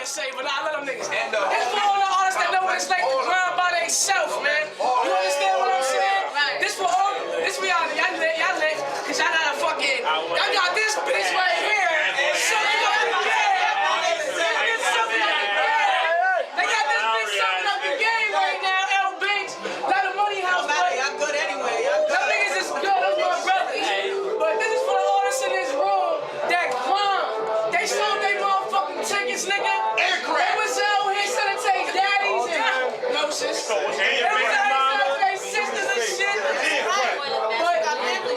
can't say, but I let them niggas. It's for all the artists that know what it's like to grind by themselves, man. You understand what I'm saying? This for all, this reality. Y'all lit, cause y'all got a fucking, y'all got this bitch right here. Sucking up the game. They got this bitch sucking up the game right now. L Banks, Lotta Money House. I'm good anyway. Them niggas is good, those my brothers. But this is for the artists in this room that grind. They sold their motherfucking tickets, nigga. Aircraft. They was out here selling to their daddies and noses. They was out here selling to their sisters and shit. But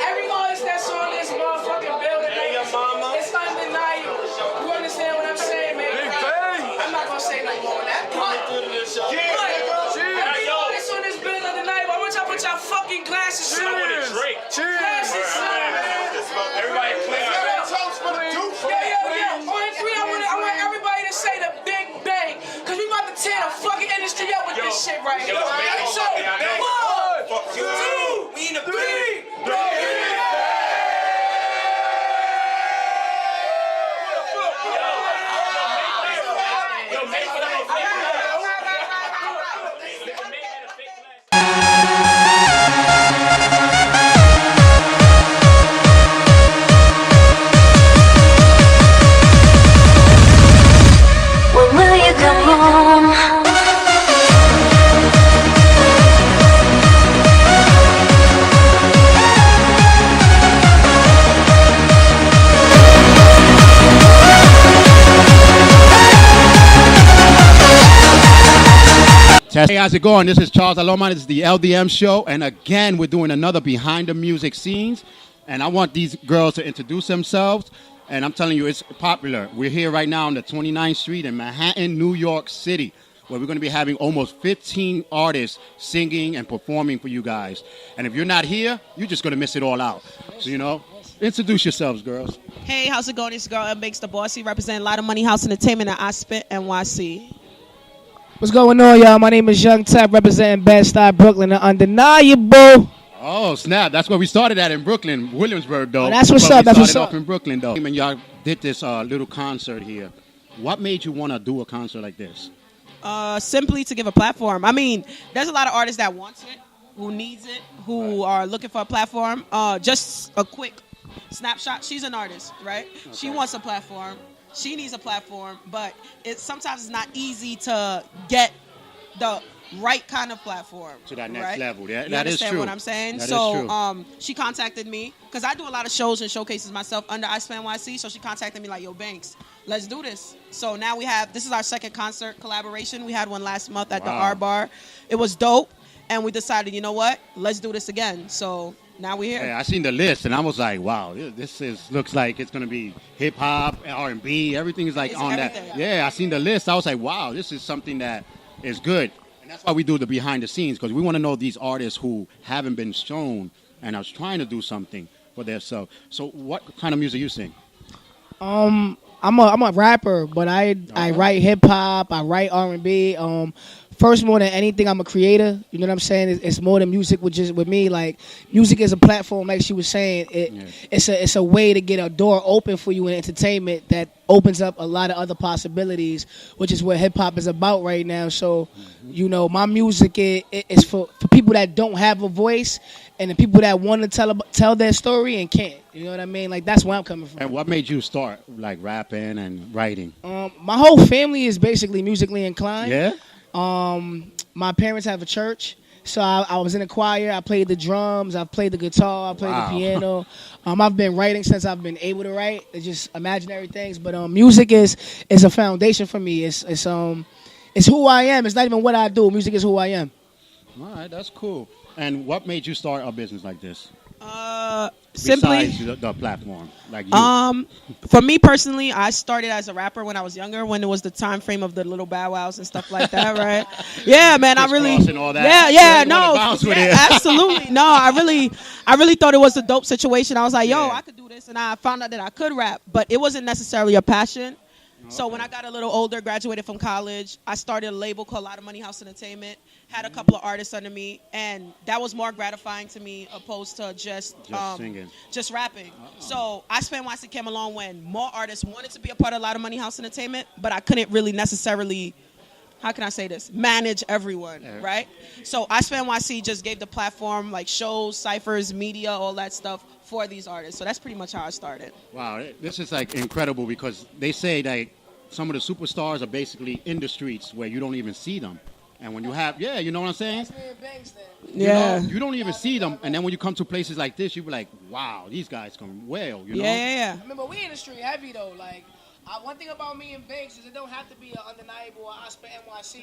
every artist that's on this motherfucking building, it's undeniable. You understand what I'm saying, man? I'm not gonna say no more than that. But every artist on this building tonight, I want y'all put y'all fucking glasses on. Glasses on, man. Everybody clear. Yo. On three, I want everybody to say the Big Bang, cause we about to tear the fucking industry up with this shit right here. So, 1, 2, We in the 3, When will you come home? Hey, how's it going? This is Charles Aloma. This is the LDM show. And again, we're doing another behind the music scenes. And I want these girls to introduce themselves. And I'm telling you, it's popular. We're here right now on the 29th Street in Manhattan, New York City, where we're going to be having almost 15 artists singing and performing for you guys. And if you're not here, you're just going to miss it all out. So, introduce yourselves, girls. Hey, how's it going? It's girl M Banks the Bossy, representing Lotta Money House Entertainment and I Spit NYC. What's going on, y'all? My name is Young Tap, representing Bed-Stuy, Brooklyn, the undeniable. Oh, snap. That's where we started at in Brooklyn, Williamsburg, though. Oh, that's what's up. That's what's up. up. In Brooklyn, though. And y'all did this little concert here. What made you want to do a concert like this? Simply to give a platform. I mean, there's a lot of artists that wants it, who needs it, who are looking for a platform. Just a quick snapshot. She's an artist, right? Okay. She wants a platform. She needs a platform, but sometimes it's not easy to get the right kind of platform to that next right? level. Yeah, you that is true. What I'm saying? That so is true. She contacted me because I do a lot of shows and showcases myself under I Spit NYC. So she contacted me like, "Yo, Banks, let's do this." So now this is our second concert collaboration. We had one last month at the R Bar. It was dope, and we decided, you know what? Let's do this again. So now we're here. Hey, I seen the list and I was like, wow, this looks like it's gonna be hip hop, R&B, everything is like it's on everything. That. Yeah, I seen the list. I was like, wow, this is something that is good. And that's why we do the behind the scenes, because we want to know these artists who haven't been shown and are trying to do something for themselves. So what kind of music you sing? I'm a rapper, but I write hip hop, I write R&B. First, more than anything, I'm a creator. You know what I'm saying? It's more than music with me. Like, music is a platform, like she was saying. It's a way to get a door open for you in entertainment that opens up a lot of other possibilities, which is what hip hop is about right now. So, my music is for people that don't have a voice and the people that want to tell their story and can't. You know what I mean? Like, that's where I'm coming from. And what made you start, like, rapping and writing? My whole family is basically musically inclined. Yeah? My parents have a church, so I was in a choir. I played the drums. I played the guitar. I played the piano. I've been writing since I've been able to write. It's just imaginary things, but music is a foundation for me. It's who I am. It's not even what I do. Music is who I am. All right, that's cool. And what made you start a business like this? Simply besides the platform, like you. For me personally, I started as a rapper when I was younger, when it was the time frame of the little Bow Wows and stuff like that, right? Yeah, man, I really, and all that. Absolutely, no, I really thought it was a dope situation. I was like, yo, I could do this, and I found out that I could rap, but it wasn't necessarily a passion. So when I got a little older, graduated from college, I started a label called Lotta Money House Entertainment. Had a couple of artists under me, and that was more gratifying to me opposed to just singing, just rapping. So I spent YC came along when more artists wanted to be a part of Lotta Money House Entertainment, but I couldn't really necessarily, how can I say this, manage everyone, right? So I Spent NYC just gave the platform, like shows, ciphers, media, all that stuff for these artists. So that's pretty much how I started. Wow, this is like incredible because they say that some of the superstars are basically in the streets where you don't even see them. And when you have, you know what I'm saying? Yeah. You don't even see them. And then when you come to places like this, you be like, wow, these guys come well, you know? Yeah. Remember, we in the street heavy, though. Like, one thing about me and Banks is it don't have to be an undeniable or I Spent NYC, you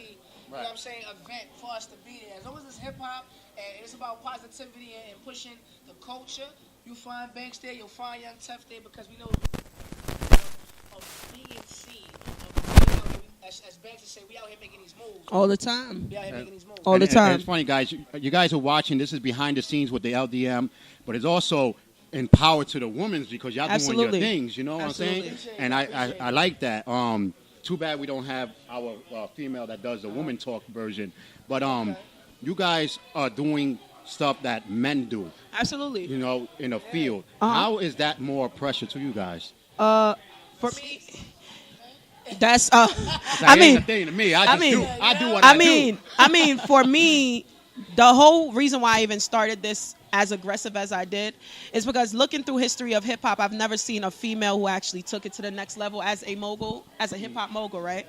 know what I'm saying, event for us to be there. As long as it's hip-hop and it's about positivity and pushing the culture, you'll find Banks there, you'll find Young Tef there, because we know of being seen. As Banks say, we out here making these moves. All the time. We out here making these moves. All the time. And it's funny, guys. You guys are watching. This is behind the scenes with the LDM, but it's also empowered to the women because y'all doing your things. You know what I'm saying? And I like that. Too bad we don't have our female that does the woman talk version. But you guys are doing stuff that men do. Absolutely. You know, in a field. How is that more pressure to you guys? For me, that's I mean, a thing to me. I do what I do. I mean, for me, the whole reason why I even started this as aggressive as I did is because looking through history of hip hop, I've never seen a female who actually took it to the next level as a mogul, as a hip hop mogul, right?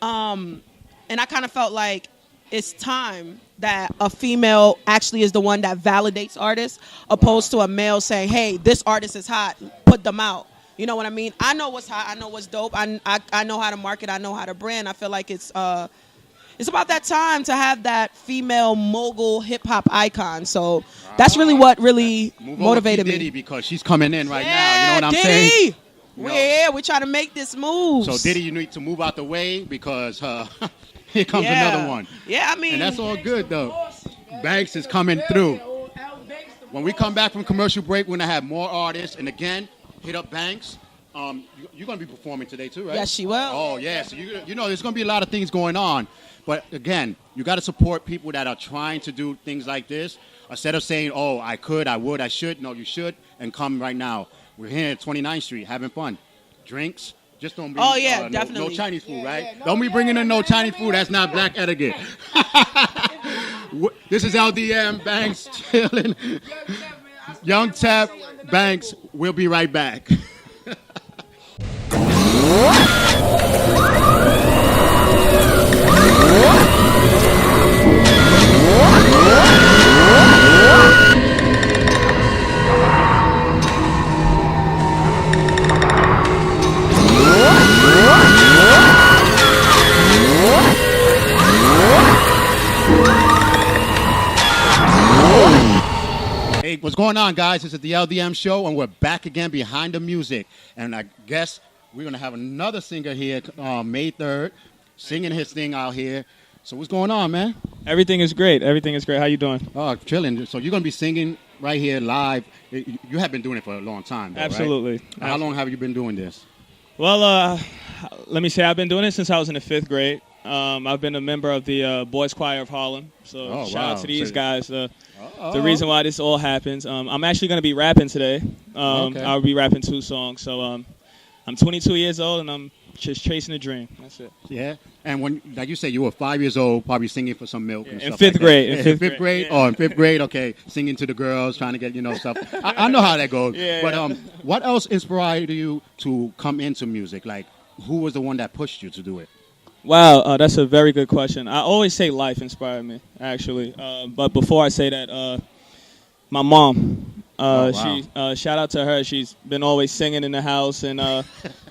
And I kind of felt like it's time that a female actually is the one that validates artists, opposed to a male saying, "Hey, this artist is hot, put them out." You know what I mean? I know what's hot. I know what's dope. I know how to market. I know how to brand. I feel like it's about that time to have that female mogul hip hop icon. So that's really what really motivated Diddy me. Because she's coming in right now. You know what I'm saying? We're trying to make this move. So Diddy, you need to move out the way because here comes another one. Yeah, I mean, and that's all good though. Banks is coming through. When we come back from commercial break, we're gonna have more artists. And again, hit up Banks. You're going to be performing today too, right? Yes, she will. Oh, yeah. So, you know, there's going to be a lot of things going on. But, again, you got to support people that are trying to do things like this. Instead of saying, oh, I could, I would, I should. No, you should. And come right now. We're here at 29th Street having fun. Drinks. Just don't be definitely. No Chinese food, right? Don't be bringing in no Chinese food. That's not black etiquette. This is LDM, Banks, chilling. Young Tef, Banks. We'll be right back. Hey, what's going on, guys? This is the LDM show, and we're back again behind the music. And I guess we're going to have another singer here May 3rd, singing his thing out here. So what's going on, man? Everything is great. Everything is great. How you doing? Oh, chilling. So you're going to be singing right here live. You have been doing it for a long time, though, Absolutely. Right? How long have you been doing this? Well, let me say I've been doing it since I was in the 5th grade. I've been a member of the Boys Choir of Harlem. So shout out to these guys. The reason why this all happens. I'm actually going to be rapping today. I'll be rapping 2 songs. So I'm 22 years old, and I'm just chasing a dream. That's it. Yeah. And when, like you said, you were 5 years old, probably singing for some milk and in stuff 5th like grade. That. In 5th grade? Oh, in 5th grade. Okay. Singing to the girls, trying to get, stuff. I know how that goes. But what else inspired you to come into music? Like, who was the one that pushed you to do it? Wow, that's a very good question. I always say life inspired me, actually. But before I say that, my mom, shout out to her. She's been always singing in the house and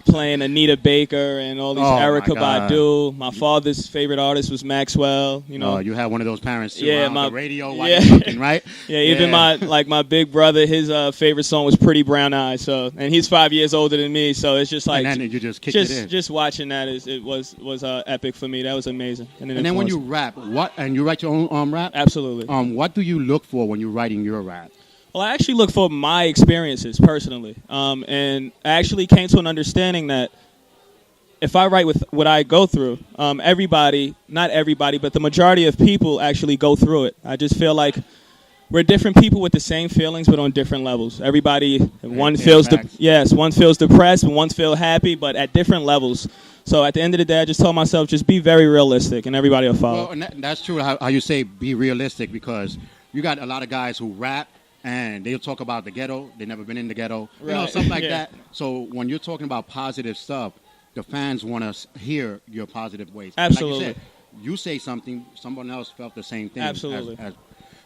playing Anita Baker and all these Erykah Badu. My father's favorite artist was Maxwell. Oh, you had one of those parents too. Yeah, the radio while you're cooking, right? Even my big brother, his favorite song was Pretty Brown Eyes. So, and he's 5 years older than me, so it's just like and then you just kicked it in. Just watching that was epic for me. That was amazing. And then when you rap, and you write your own rap? Absolutely. What do you look for when you're writing your rap? Well, I actually look for my experiences personally, and I actually came to an understanding that if I write with what I go through, everybody, not everybody, but the majority of people actually go through it. I just feel like we're different people with the same feelings, but on different levels. Everybody, one feels depressed, and one feels happy, but at different levels. So at the end of the day, I just told myself, just be very realistic, and everybody will follow. Well, and that's true how you say be realistic, because you got a lot of guys who rap, and they'll talk about the ghetto. They've never been in the ghetto. Right. You know, something like that. So when you're talking about positive stuff, the fans want to hear your positive ways. Absolutely. Like you said, you say something, someone else felt the same thing. Absolutely.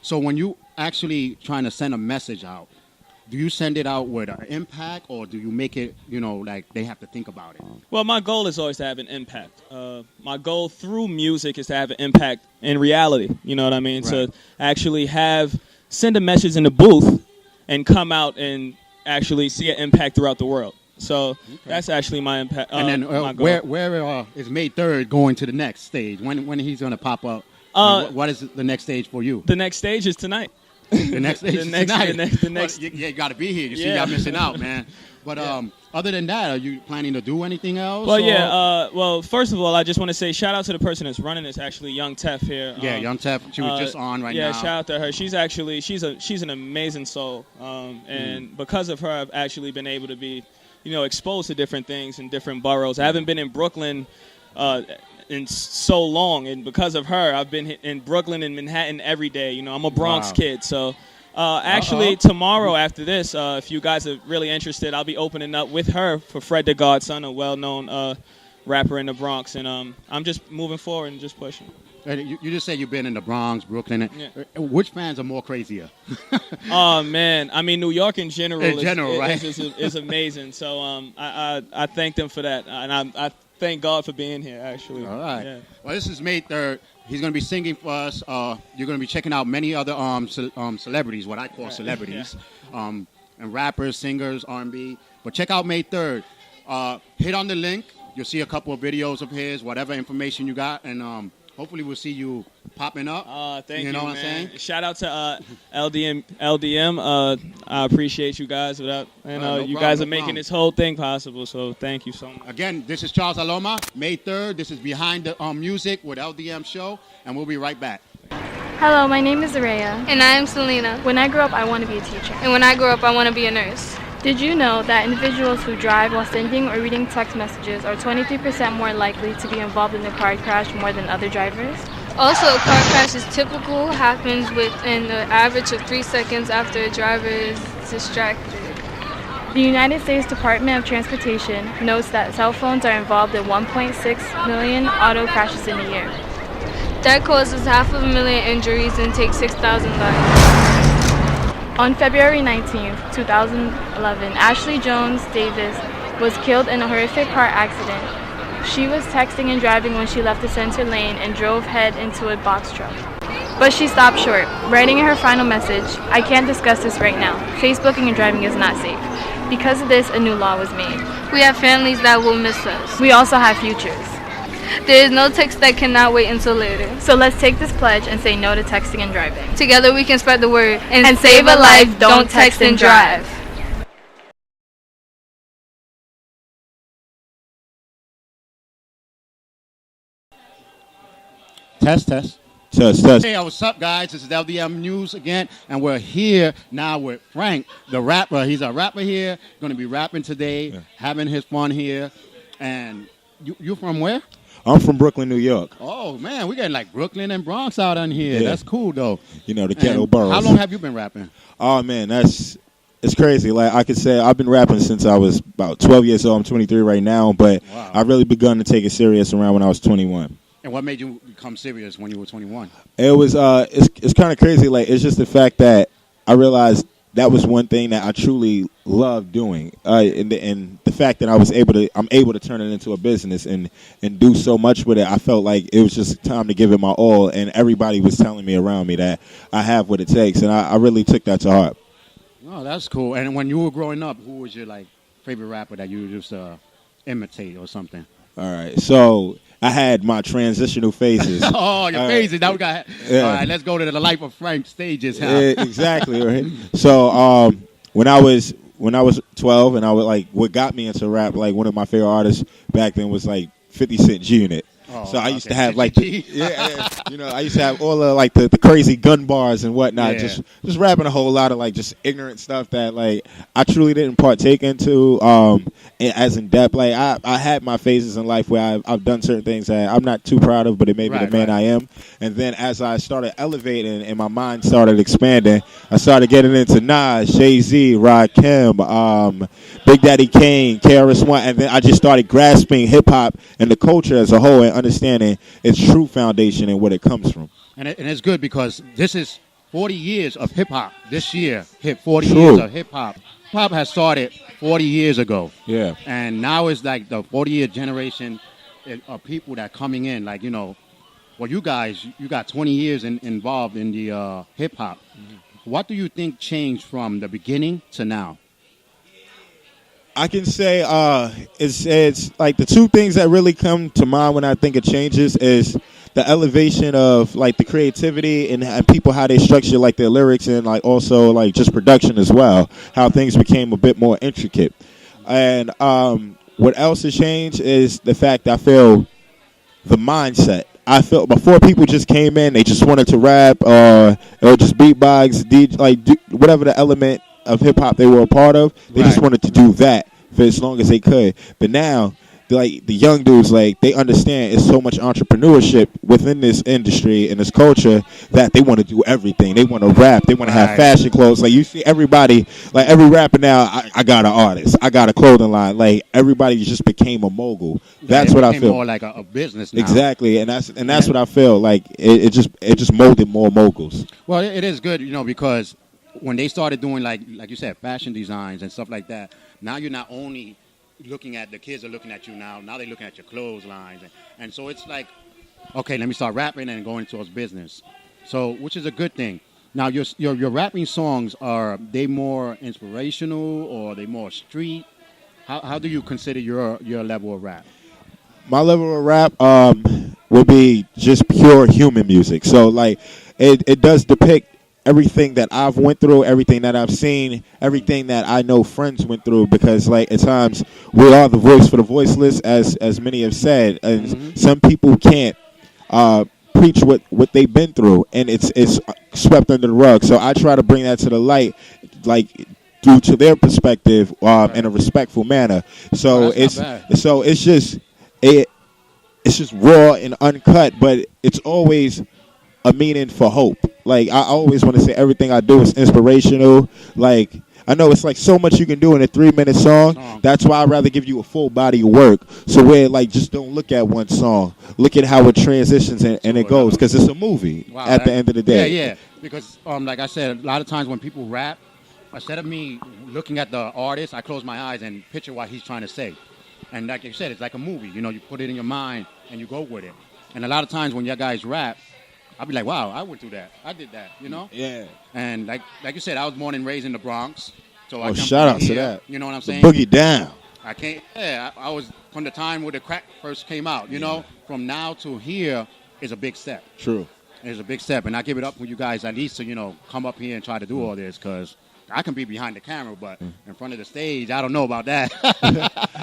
So when you actually trying to send a message out, do you send it out with an impact, or do you make it, like they have to think about it? Well, my goal is always to have an impact. My goal through music is to have an impact in reality. You know what I mean? Right. To actually send a message in the booth and come out and actually see an impact throughout the world. So that's actually my impact. And then my goal. where is May 3rd going to the next stage? When he's going to pop up? What is the next stage for you? The next stage is tonight. The next stage is tonight. The next. Well, you got to be here. You see, y'all missing out, man. But other than that, are you planning to do anything else? Well, well, first of all, I just want to say shout out to the person that's running this. Actually, Young Tef here. Yeah, Young Tef. She was just on right now. Yeah, shout out to her. She's an amazing soul. And because of her, I've actually been able to be, exposed to different things in different boroughs. I haven't been in Brooklyn in so long, and because of her, I've been in Brooklyn and Manhattan every day. I'm a Bronx kid, so actually tomorrow after this, if you guys are really interested, I'll be opening up with her for Fred the Godson, a well-known rapper in the Bronx, and I'm just moving forward and just pushing. You just said you've been in the Bronx, Brooklyn. Yeah. Which fans are more crazier? Oh man, I mean New York in general, right? is amazing. So I thank them for that, and I thank God for being here. Actually, all right. Yeah. Well, this is May 3rd. He's going to be singing for us. You're going to be checking out many other celebrities, what I call celebrities, and rappers, singers, R&B. But check out May 3rd. Hit on the link. You'll see a couple of videos of his, whatever information you got, and hopefully we'll see you popping up. Thank you, you know what man. I'm saying? Shout out to LDM. I appreciate you guys. You guys are making this whole thing possible, so thank you so much. Again, this is Charles Aloma, May 3rd. This is Behind the Music with LDM Show, and we'll be right back. Hello, my name is Araya. And I am Selena. When I grow up, I want to be a teacher. And when I grow up, I want to be a nurse. Did you know that individuals who drive while sending or reading text messages are 23% more likely to be involved in a car crash more than other drivers? Also, a car crash is typical, happens within the average of 3 seconds after a driver is distracted. The United States Department of Transportation notes that cell phones are involved in 1.6 million auto crashes in a year. That causes 500,000 injuries and takes 6,000 lives. On February 19, 2011, Ashley Jones Davis was killed in a horrific car accident. She was texting and driving when she left the center lane and drove head into a box truck. But she stopped short, writing in her final message, "I can't discuss this right now. Facebooking and driving is not safe." Because of this, a new law was made. We have families that will miss us. We also have futures. There is no text that cannot wait until later. So let's take this pledge and say no to texting and driving. Together we can spread the word and save a life. Don't text and drive. Test. Test. Hey, what's up, guys? This is LDM News again, and we're here now with Frank, the rapper. He's a rapper here, going to be rapping today, having his fun here. And you from where? I'm from Brooklyn, New York. Oh, man, we're getting like Brooklyn and Bronx out on here. Yeah. That's cool, though. The ghetto boroughs. How long have you been rapping? Oh, man, it's crazy. Like, I could say I've been rapping since I was about 12 years old. I'm 23 right now, but wow. I really begun to take it serious around when I was 21. And what made you become serious when you were 21? It was, it's kind of crazy. Like, it's just the fact that I realized that was one thing that I truly loved doing, and the fact that I'm able to turn it into a business and do so much with it. I felt like it was just time to give it my all, and everybody was telling me around me that I have what it takes, and I really took that to heart. Oh, that's cool. And when you were growing up, who was your favorite rapper that you just imitate or something? All right, so I had my transitional phases. Oh, your phases. Now we got. Yeah. All right, let's go to the Life of Frank stages. Huh? Yeah, exactly. Right. So when I was when I was 12, and I was like, what got me into rap, like one of my favorite artists back then was like 50 Cent G-Unit. So I used to have like I used to have all the like the crazy gun bars and whatnot, just rapping a whole lot of like just ignorant stuff that like I truly didn't partake into as in depth. Like I had my phases in life where I've done certain things that I'm not too proud of, but it made me the man I am. And then as I started elevating and my mind started expanding, I started getting into Nas, Jay-Z, Rakim, Big Daddy Kane, KRS-One, and then I just started grasping hip hop and the culture as a whole and understanding its true foundation and what it comes from. And it's good because this is 40 years of hip hop. This year hit 40 years of hip hop. Hip-hop has started 40 years ago. Yeah. And now it's like the 40-year generation of people that are coming in. Like, well, you guys, you got 20 years involved in the hip-hop. Mm-hmm. What do you think changed from the beginning to now? I can say it's like the two things that really come to mind when I think of changes is the elevation of like the creativity and people how they structure like their lyrics and like also like just production as well, how things became a bit more intricate. And what else has changed is the fact that I feel the mindset. I felt before people just came in, they just wanted to rap or just beatbox, whatever the element of hip hop they were a part of. They just wanted to do that for as long as they could. But now, like the young dudes, like they understand it's so much entrepreneurship within this industry and this culture that they want to do everything. They want to rap. They want to have fashion clothes. Like you see everybody, like every rapper now. I got an artist. I got a clothing line. Like everybody just became a mogul. That's what I feel. More like a business now. Exactly, and that's what I feel. Like it just molded more moguls. Well, it is good, because when they started doing like you said, fashion designs and stuff like that, now you're not only looking at the kids are looking at you now they're looking at your clothes lines. And so it's like, okay, let me start rapping and going towards business. So, which is a good thing. Now, your rapping songs, are they more inspirational or are they more street? How do you consider your level of rap? My level of rap would be just pure human music. So, like, it does depict everything that I've went through, everything that I've seen, everything that I know friends went through, because like at times we are the voice for the voiceless, as many have said, and some people can't preach what they've been through, and it's swept under the rug. So I try to bring that to the light, like due to their perspective, in a respectful manner. So it's just raw and uncut, but it's always a meaning for hope. Like I always want to say everything I do is inspirational. Like I know it's like so much you can do in a 3-minute song. That's why I'd rather give you a full body of work. So where like just don't look at one song. Look at how it transitions and it goes, because it's a movie at the end of the day. Yeah. Because like I said, a lot of times when people rap, instead of me looking at the artist, I close my eyes and picture what he's trying to say. And like you said, it's like a movie. You put it in your mind and you go with it. And a lot of times when you guys rap, I'll be like, wow, I went through that. I did that, Yeah. And like you said, I was born and raised in the Bronx. So I shout out to that. You know what I'm saying? Boogie down. I can't. Yeah, I was from the time where the crack first came out. From now to here is a big step. True. It's a big step, and I give it up for you guys at least to come up here and try to do all this, because I can be behind the camera, but in front of the stage, I don't know about that.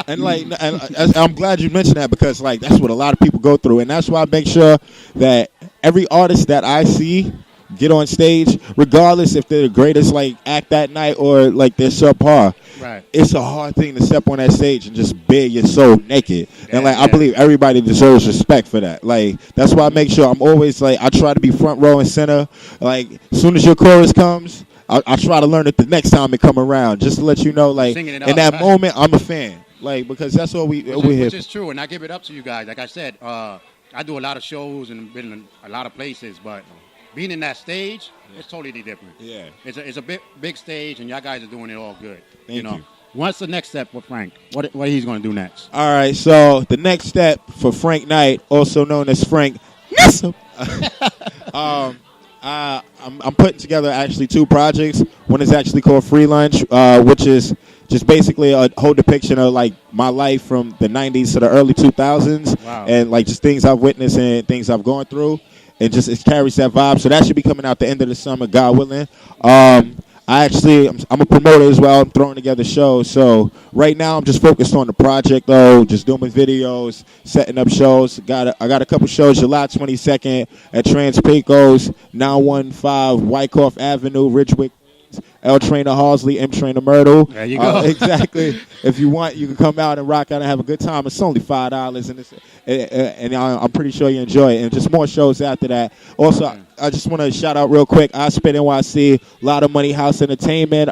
and I'm glad you mentioned that, because like that's what a lot of people go through, and that's why I make sure that every artist that I see get on stage, regardless if they're the greatest like act that night or like they're subpar. Right. It's a hard thing to step on that stage and just bare your soul naked. And like I believe everybody deserves respect for that. Like that's why I make sure I'm always like I try to be front row and center. Like as soon as your chorus comes, I try to learn it the next time it come around, just to let you know, like in that moment, I'm a fan, like because that's all we're here. Which is true, and I give it up to you guys. Like I said, I do a lot of shows and been in a lot of places, but being in that stage, it's totally different. Yeah, it's a big stage, and y'all guys are doing it all good. Thank you. What's the next step for Frank? What he's going to do next? All right, so the next step for Frank Knight, also known as Frank Nissa. I'm putting together actually 2 projects. One is actually called Free Lunch, which is just basically a whole depiction of like my life from the 90s to the early 2000s. Wow. And like just things I've witnessed and things I've gone through. It carries that vibe. So that should be coming out the end of the summer, God willing. I'm a promoter as well. I'm throwing together shows. So right now I'm just focused on the project though, just doing my videos, setting up shows. I got a couple shows July 22nd at Trans Pecos, 915 Wyckoff Avenue, Ridgewick. L Trainer Halsley, M Trainer Myrtle. There you go. Exactly. If you want, you can come out and rock out and have a good time. It's only $5, and I'm pretty sure you enjoy it. And just more shows after that. Also, I just want to shout out real quick. I Spit NYC, Lotta Money House Entertainment,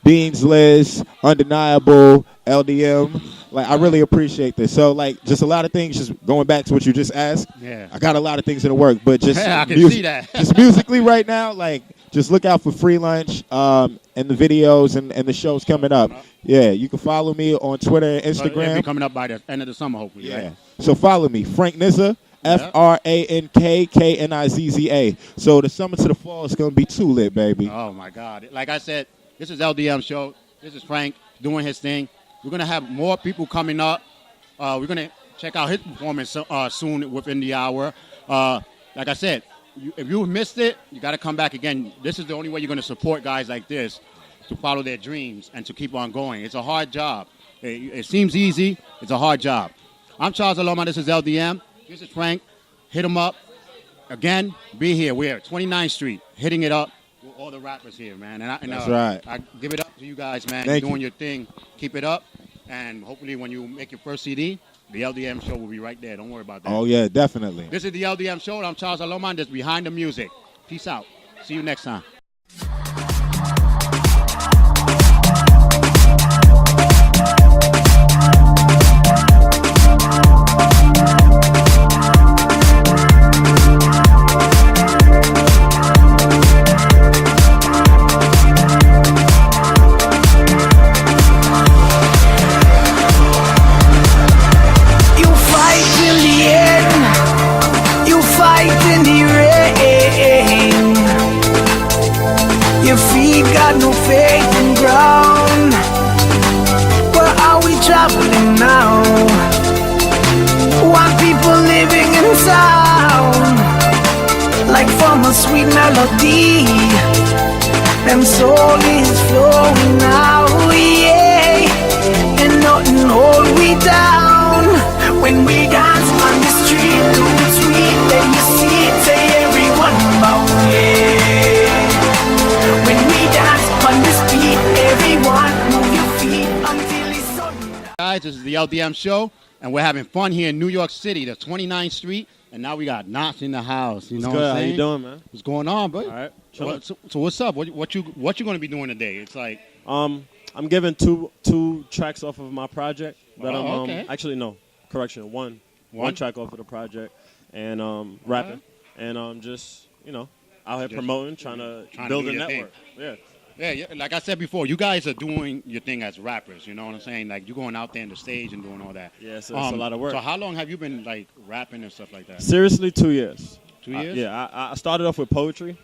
Beans Liz, Undeniable, LDM. Like, I really appreciate this. So, like, just a lot of things, just going back to what you just asked. Yeah. I got a lot of things in the work, but just I can see that. just musically right now, like, just look out for Free Lunch and the videos and the shows coming up. Yeah, you can follow me on Twitter and Instagram. It'll be coming up by the end of the summer, hopefully. Yeah. Right? So follow me, Frank Nizza, FrankKNizza. So the summer to the fall is going to be too lit, baby. Oh, my God. Like I said, this is LDM show. This is Frank doing his thing. We're going to have more people coming up. We're going to check out his performance soon within the hour. Like I said, if you missed it, you got to come back again. This is the only way you're going to support guys like this to follow their dreams and to keep on going. It's a hard job. It seems easy. It's a hard job. I'm Charles Aloma. This is LDM. This is Frank. Hit him up. Again, be here. We're at 29th Street, hitting it up with all the rappers here, man. That's right. I give it up to you guys, man. Thank You're doing you. your thing. Keep it up. And hopefully when you make your first CD, the LDM show will be right there. Don't worry about that. Oh, yeah, definitely. This is the LDM show. I'm Charles Aloma. This is Behind the Music. Peace out. See you next time. Got no faith in ground. Where are we traveling now? While people living in town, like from a sweet melody, them soul is flowing now, yeah. And nothing hold we down. When we dance on the street, do it sweet, then you see it, say everyone bow, yeah. When we dance on the street, everyone move your feet until it's sundown. Guys, this is the LDM show, and we're having fun here in New York City, the 29th Street, and now we got Knots in the house. You know what I'm saying? How you doing, man? What's going on, bud? All right. So what's up? What you going to be doing today? It's like I'm giving two tracks off of my project. That I'm okay. Actually no, correction, one track off of the project, and rapping, and just out here promoting, trying to build a network. Yeah. Yeah, like I said before, you guys are doing your thing as rappers. You know what I'm saying? Like you're going out there on the stage and doing all that. Yeah, so it's a lot of work. So how long have you been like rapping and stuff like that? Seriously, 2 years. 2 years? Yeah, I started off with poetry,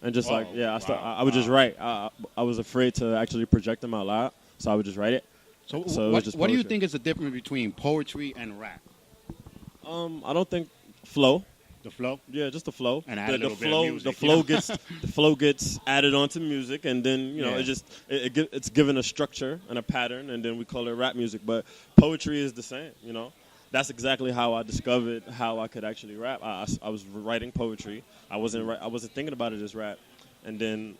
and just I would just write. I was afraid to actually project them out loud, so I would just write it. So it was just what do you poetry. think is the difference between poetry and rap? I don't think flow. The flow? Yeah, just the flow. And add a little bit of music, the flow gets the flow gets added onto music, and then it's given a structure and a pattern, and then we call it rap music. But poetry is the same. That's exactly how I discovered how I could actually rap. I was writing poetry. I wasn't thinking about it as rap, and then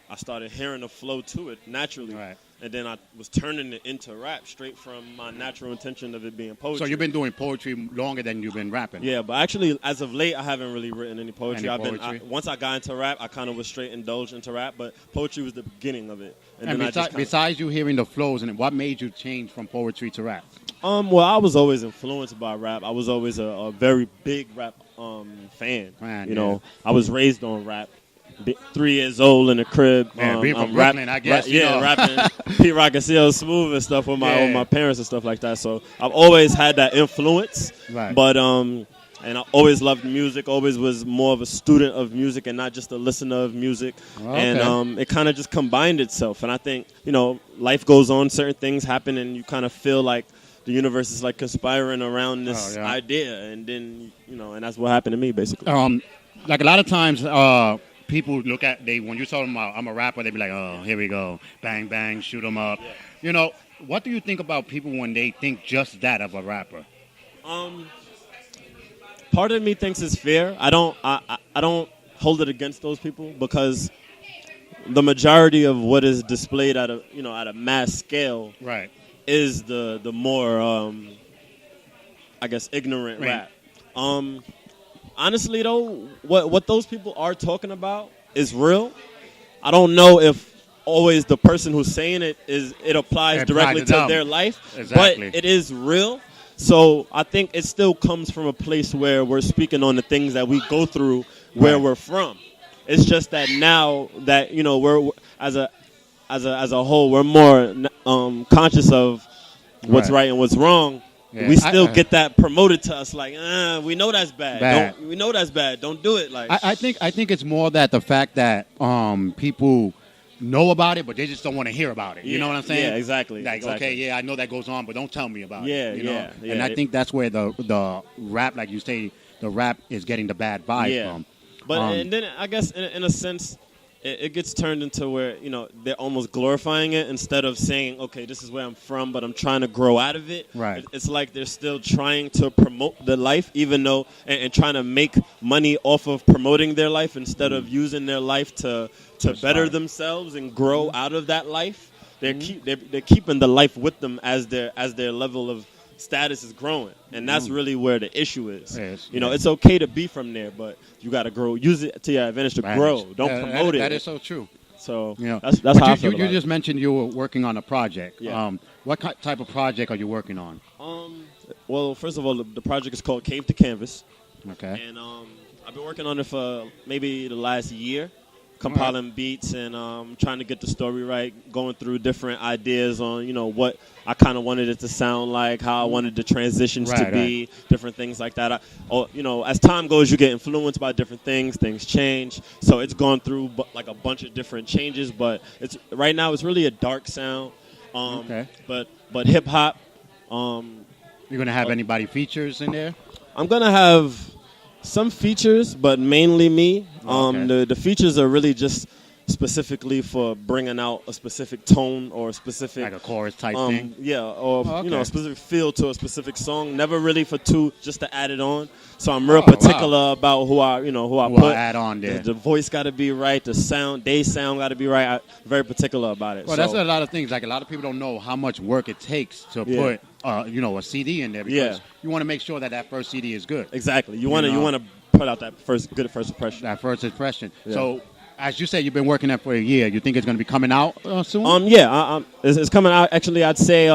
I started hearing the flow to it naturally. Right. And then I was turning it into rap straight from my natural intention of it being poetry. So you've been doing poetry longer than you've been rapping? Yeah, but actually, as of late, I haven't really written any poetry. Poetry? Once I got into rap, I kind of was straight indulged into rap, but poetry was the beginning of it. And besides you hearing the flows, and what made you change from poetry to rap? Well, I was always influenced by rap. I was always a very big rap fan. I was raised on rap. 3 years old in the crib. Being from Brooklyn, I guess. Rapping Pete Rock and CL Smooth and stuff with my parents and stuff like that. So I've always had that influence. Right. But and I always loved music. Always was more of a student of music and not just a listener of music. Okay. And it kind of just combined itself. And I think life goes on. Certain things happen, and you kind of feel like the universe is like conspiring around this idea. And then and that's what happened to me basically. Like a lot of times. people look at when you tell them I'm a rapper, they be like, oh, here we go, bang bang, shoot 'em up. Yeah. You know, what do you think about people when they think just that of a rapper? Part of me thinks it's fair. I don't hold it against those people because the majority of what is displayed at a mass scale, right, is the more I guess ignorant rap. Honestly though, what those people are talking about is real. I don't know if always the person who's saying it applies directly to their life, exactly. But it is real. So I think it still comes from a place where we're speaking on the things that we go through where we're from. It's just that now that we're as a whole we're more conscious of what's right and what's wrong. Yeah. We still get that promoted to us like we know that's bad. We know that's bad. Don't do it. Like I think it's more that the fact that people know about it, but they just don't want to hear about it. You know what I'm saying? Yeah, exactly. Like, exactly. Okay, yeah, I know that goes on, but don't tell me about it. Yeah. And I think that's where the rap, like you say, the rap is getting the bad vibe from. But and then I guess in a sense, it gets turned into where they're almost glorifying it instead of saying, okay, this is where I'm from, but I'm trying to grow out of it. Right. It's like they're still trying to promote the life, even though and trying to make money off of promoting their life instead of using their life to better themselves and grow out of that life. They're keeping the life with them as their level of status is growing, and that's really where the issue is. Yes, it's okay to be from there, but you got to grow. Use it to your advantage to grow. Don't promote it. That is so true. So that's how I feel you just mentioned you were working on a project. Yeah. What type of project are you working on? Well, first of all, the project is called Cave to Canvas. Okay. And I've been working on it for maybe the last year. Compiling beats and trying to get the story right, going through different ideas on, what I kind of wanted it to sound like, how I wanted the transitions to be, different things like that. As time goes, you get influenced by different things change. So it's gone through like a bunch of different changes, but right now it's really a dark sound. But hip hop. You're gonna have anybody features in there? I'm gonna have some features, but mainly me. The features are really just specifically for bringing out a specific tone or a specific like a chorus type thing. Yeah, or a specific feel to a specific song. Never really for two, just to add it on. So I'm real particular about who I put. Add on there. The voice got to be right. The sound got to be right. I'm very particular about it. Well, that's a lot of things. Like a lot of people don't know how much work it takes to put a CD in there because you want to make sure that first CD is good. Exactly. You want to put out that good first impression. That first impression. Yeah. So, as you said, you've been working that for a year. You think it's going to be coming out soon? It's coming out. Actually, I'd say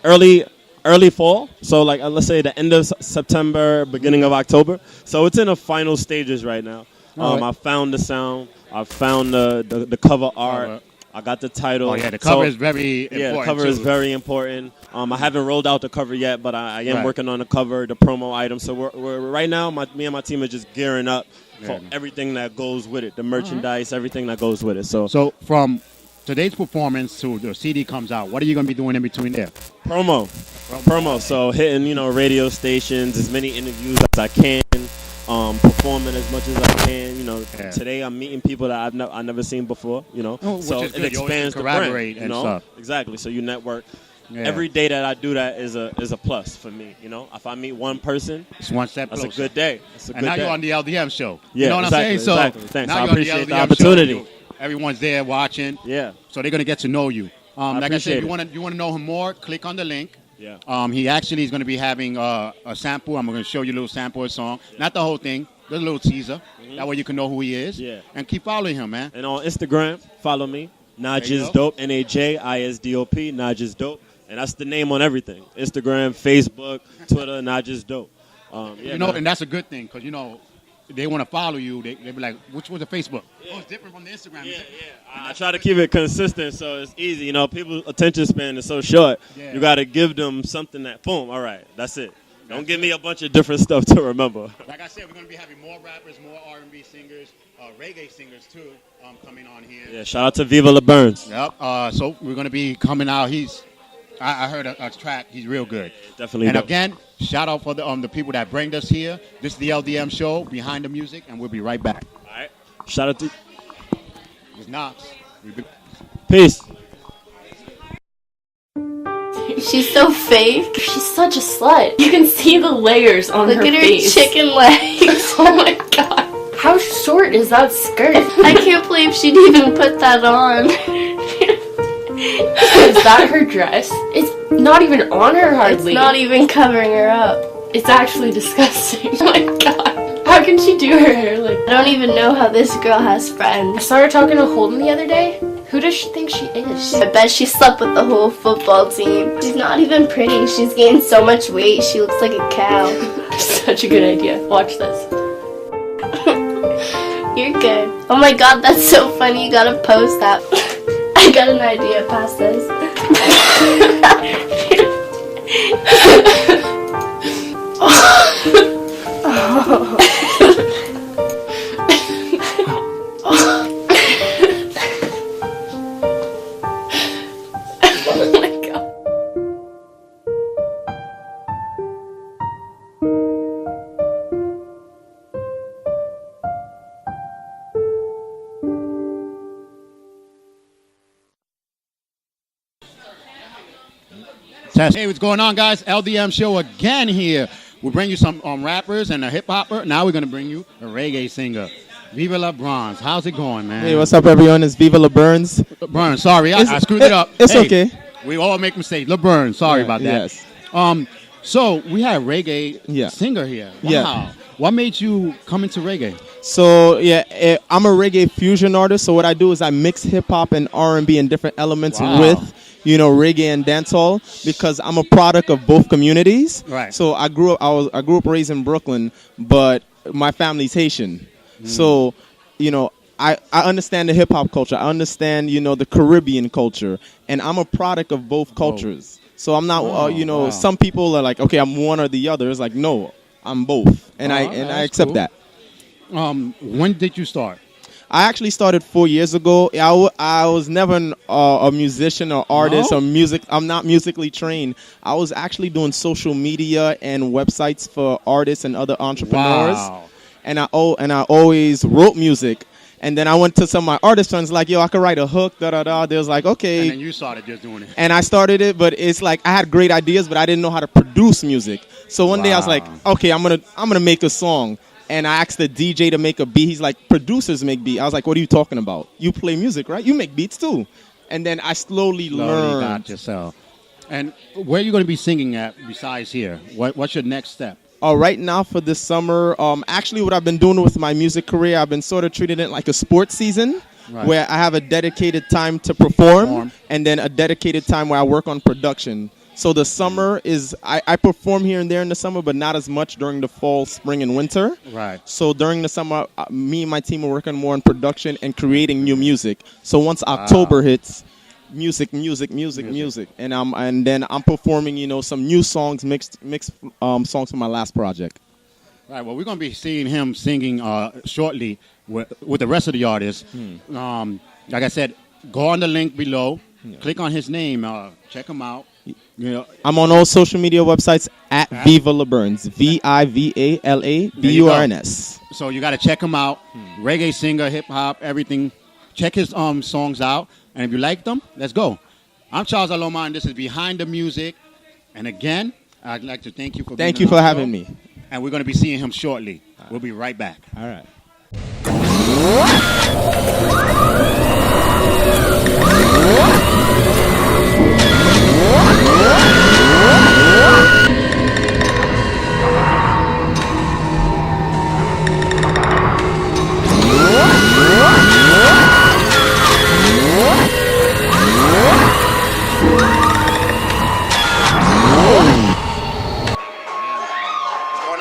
early fall. So, like let's say the end of September, beginning of October. So it's in the final stages right now. I found the sound. I found the cover art. I got the title. Oh yeah, the cover is very important. Yeah, the cover is very important. I haven't rolled out the cover yet, but I am working on the cover, the promo item. So we're right now, me and my team are just gearing up for everything that goes with it, the merchandise, everything that goes with it. So from today's performance to the CD comes out, what are you going to be doing in between there? Promo. So hitting radio stations, as many interviews as I can. Performing as much as I can. Today I'm meeting people that I've never seen before. So it expands the brand. Stuff. Exactly. So you network. Yeah. Every day that I do that is a plus for me. If I meet one person, it's one step closer. That's a good day. And now you're on the LDM show. Yeah, you know what I'm saying? So exactly. Thanks. Now I appreciate the opportunity. Everyone's there watching. Yeah. So they're gonna get to know you. Like I said, if you want to know him more, click on the link. Yeah. He actually is going to be having a sample. I'm going to show you a little sample of the song. Not the whole thing. Just a little teaser. That way you can know who he is. Yeah. And keep following him, man. And on Instagram, follow me. Najisdope. NAJISDOP. Najisdope. And that's the name on everything. Instagram, Facebook, Twitter, Najisdope. And that's a good thing because, they want to follow you. They be like, which was the Facebook? Yeah. Oh, it's different from the Instagram. Yeah. I try to keep it consistent so it's easy. People's attention span is so short. Yeah. You got to give them something that, boom, all right, that's it. Don't give me a bunch of different stuff to remember. Like I said, we're going to be having more rappers, more R&B singers, reggae singers, too, coming on here. Yeah, shout out to Viva LeBurns. Yep. So we're going to be coming out. I heard a track. He's real good. Yeah, definitely. And again, shout out for the people that bring us here. This is the LDM show, Behind the Music, and we'll be right back. All right. Shout out to It's Knox. Peace. She's so fake. She's such a slut. You can see the layers on her face. Look at her chicken legs. Oh my god. How short is that skirt? I can't believe she'd even put that on. Is that her dress? It's not even on her hardly. It's not even covering her up. It's actually disgusting. Oh my god. How can she do her hair like that? I don't even know how this girl has friends. I saw her talking to Holden the other day. Who does she think she is? I bet she slept with the whole football team. She's not even pretty. She's gained so much weight. She looks like a cow. Such a good idea. Watch this. You're good. Oh my god, that's so funny. You gotta post that. I got an idea past this. Hey, what's going on, guys? LDM show again here. We'll bring you some rappers and a hip hopper. Now we're gonna bring you a reggae singer. Viva La Bronze. How's it going, man? Hey, what's up, everyone? It's Viva La Burns. Burns. Sorry, I screwed it up. It's okay. We all make mistakes. La Burns. Sorry about that. Yes. So we had a reggae singer here. Wow. Yeah. What made you come into reggae? So I'm a reggae fusion artist. So what I do is I mix hip hop and R&B and different elements with, reggae and dancehall, because I'm a product of both communities. Right. So I grew up raised in Brooklyn, but my family's Haitian. So, I understand the hip hop culture. I understand, the Caribbean culture, and I'm a product of both cultures. So I'm not, some people are like, okay, I'm one or the other. It's like, no, I'm both, and I accept that. When did you start? I actually started 4 years ago. I was never a musician or artist or music. I'm not musically trained. I was actually doing social media and websites for artists and other entrepreneurs. Wow. And I always wrote music. And then I went to some of my artist friends like, yo, I could write a hook, da-da-da. They was like, okay. And then you started just doing it. And I started it, but it's like I had great ideas, but I didn't know how to produce music. So one day I was like, okay, I'm gonna make a song. And I asked the DJ to make a beat. He's like, producers make beats. I was like, what are you talking about? You play music, right? You make beats too. And then I slowly learned. Got yourself. And where are you going to be singing at besides here? What's your next step? Right now for this summer, actually what I've been doing with my music career, I've been sort of treating it like a sports season, where I have a dedicated time to perform and then a dedicated time where I work on production. So the summer is, I perform here and there in the summer, but not as much during the fall, spring, and winter. Right. So during the summer, me and my team are working more on production and creating new music. So once October hits, music, and then I'm performing, some new songs, mixed songs from my last project. Right. Well, we're going to be seeing him singing shortly with the rest of the artists. Like I said, go on the link below, click on his name, check him out. I'm on all social media websites at Viva La Burns, VIVALABURNS. So you got to check him out. Reggae singer, hip hop, everything. Check his songs out, and if you like them, let's go. I'm Charles Aloma, and this is Behind the Music. And again, I'd like to thank you for being for having me. And we're going to be seeing him shortly. We'll be right back. All right.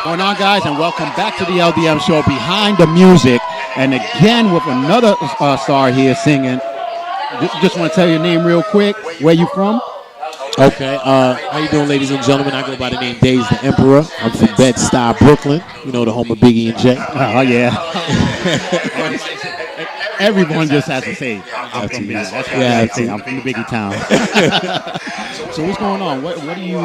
Going on, guys, and welcome back to the LDM show, Behind the Music. And again, with another star here singing. Just want to tell your name real quick. Where you from? Okay. How you doing, ladies and gentlemen? I go by the name Days the Emperor. I'm from Bed-Stuy, Brooklyn. The home of Biggie and Jay. Oh, yeah. Everyone just has to say, I'm from Biggie. That's what I say. I'm from the Biggie town. So what's going on? What are you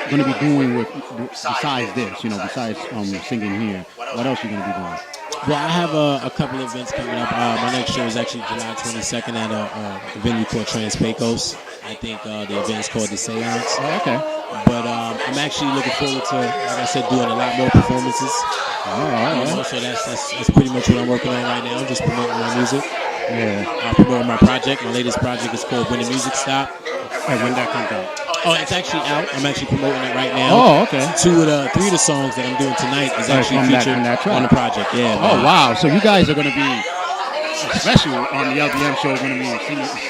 going to be doing besides this? Besides singing here, what else are you going to be doing? Well, I have a couple of events coming up. My next show is actually July 22nd at a venue called Trans Pecos. I think the event is called The Seance. Oh, okay. But I'm actually looking forward to, like I said, doing a lot more performances. All right. So that's pretty much what I'm working on right now, just promoting my music. Yeah. Promoting my project. My latest project is called When the Music Stop. And when that comes out? Oh, it's actually out. I'm actually promoting it right now. Oh, okay. Three of the songs that I'm doing tonight is actually featured on the project. Yeah. Oh, wow. So you guys are going to be special on the LDM show. Going to be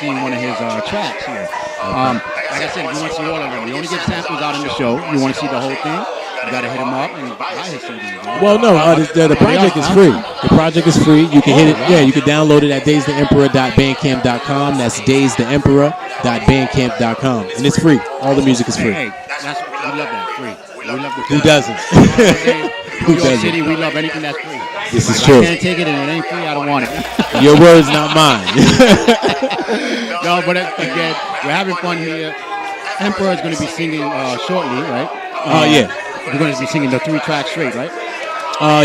seeing one of his tracks here. Like I said, if you want to see all of them, you only get samples out in the show. You want to see the whole thing, you got to hit him up and buy his CD. Well, no, the project is free. The project is free. You can hit it. Yeah, you can download it at daystheemperor.bandcamp.com. That's daystheemperor.bandcamp.com, and it's free. All the music is free. Hey, we love that. Free. We love the Who doesn't? Who doesn't? City, we love anything that's free. This is if true. I can't take it and it ain't free, I don't want it. Your words, not mine. No, but again, we're having fun here. Emperor is going to be singing shortly, right? Yeah. We're going to be singing the 3 tracks straight, right?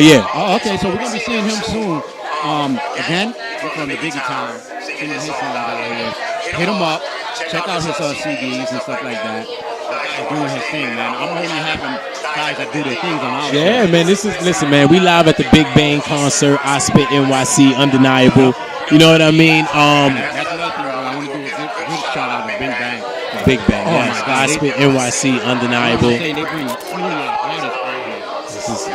Yeah. Oh, okay. So we're going to be seeing him soon. Again, we're from the Biggie Town. Singing his songs out here. Hit him up. Check out his CDs and stuff like that. Doing his thing, man. I'm only having guys that do their things on our Yeah, show. man. Listen, man. We live at the Big Bang concert. I Spit NYC, undeniable. You know what I mean? That's another thing. I want to do a good shout out to Big Bang. Big Bang. Oh Yes. my God. I Spit NYC, undeniable. They bring artists out here. This is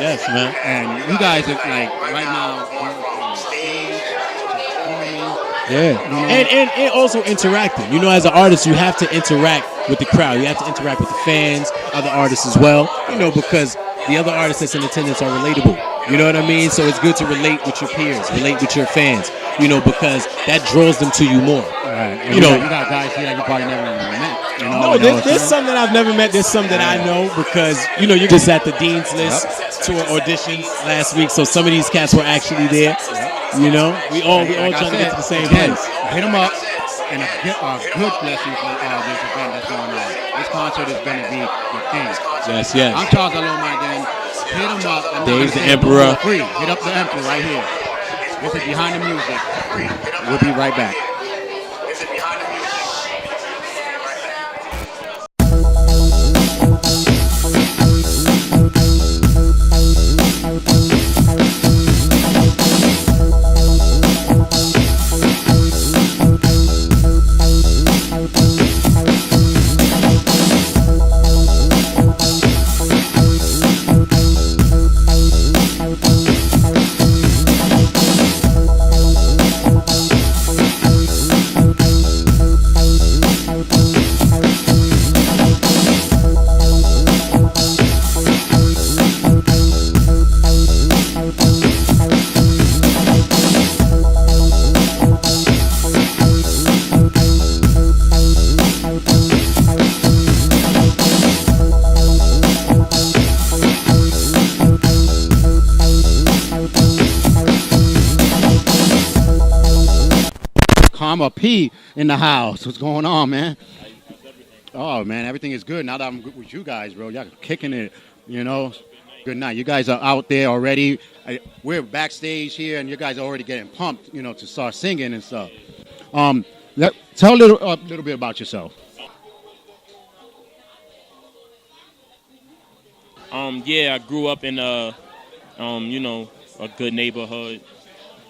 yes, man. And you guys are like right now on stage, performing. Yeah. And also interacting. You know, as an artist, you have to interact with the crowd. You have to interact with the fans, other artists as well. You know, because the other artists that's in attendance are relatable. You know what I mean? So it's good to relate with your peers, relate with your fans. You know, because that draws them to you more. Right. You know, you got guys here that you probably never even met. You know, no, there's some that I've never met. There's some that I know because, you know, you're just at the Dean's List tour auditions last week. So some of these cats were actually there. You know, we all trying to get to the same place. Hit them up and a good blessing for this event that's going on. This concert is going to be the thing. Yes. I'm Charles Aloma again. Hit them up. Days the Emperor. Free. Hit up the Emperor right here. This is Behind the Music. We'll be right back. Karma P in the house. What's going on, man? Oh, man, everything is good. Now that I'm with you guys, bro, y'all kicking it, you know. Good night. You guys are out there already. We're backstage here, and you guys are already getting pumped, you know, to start singing and stuff. Tell a little bit about yourself. Yeah, I grew up in a good neighborhood.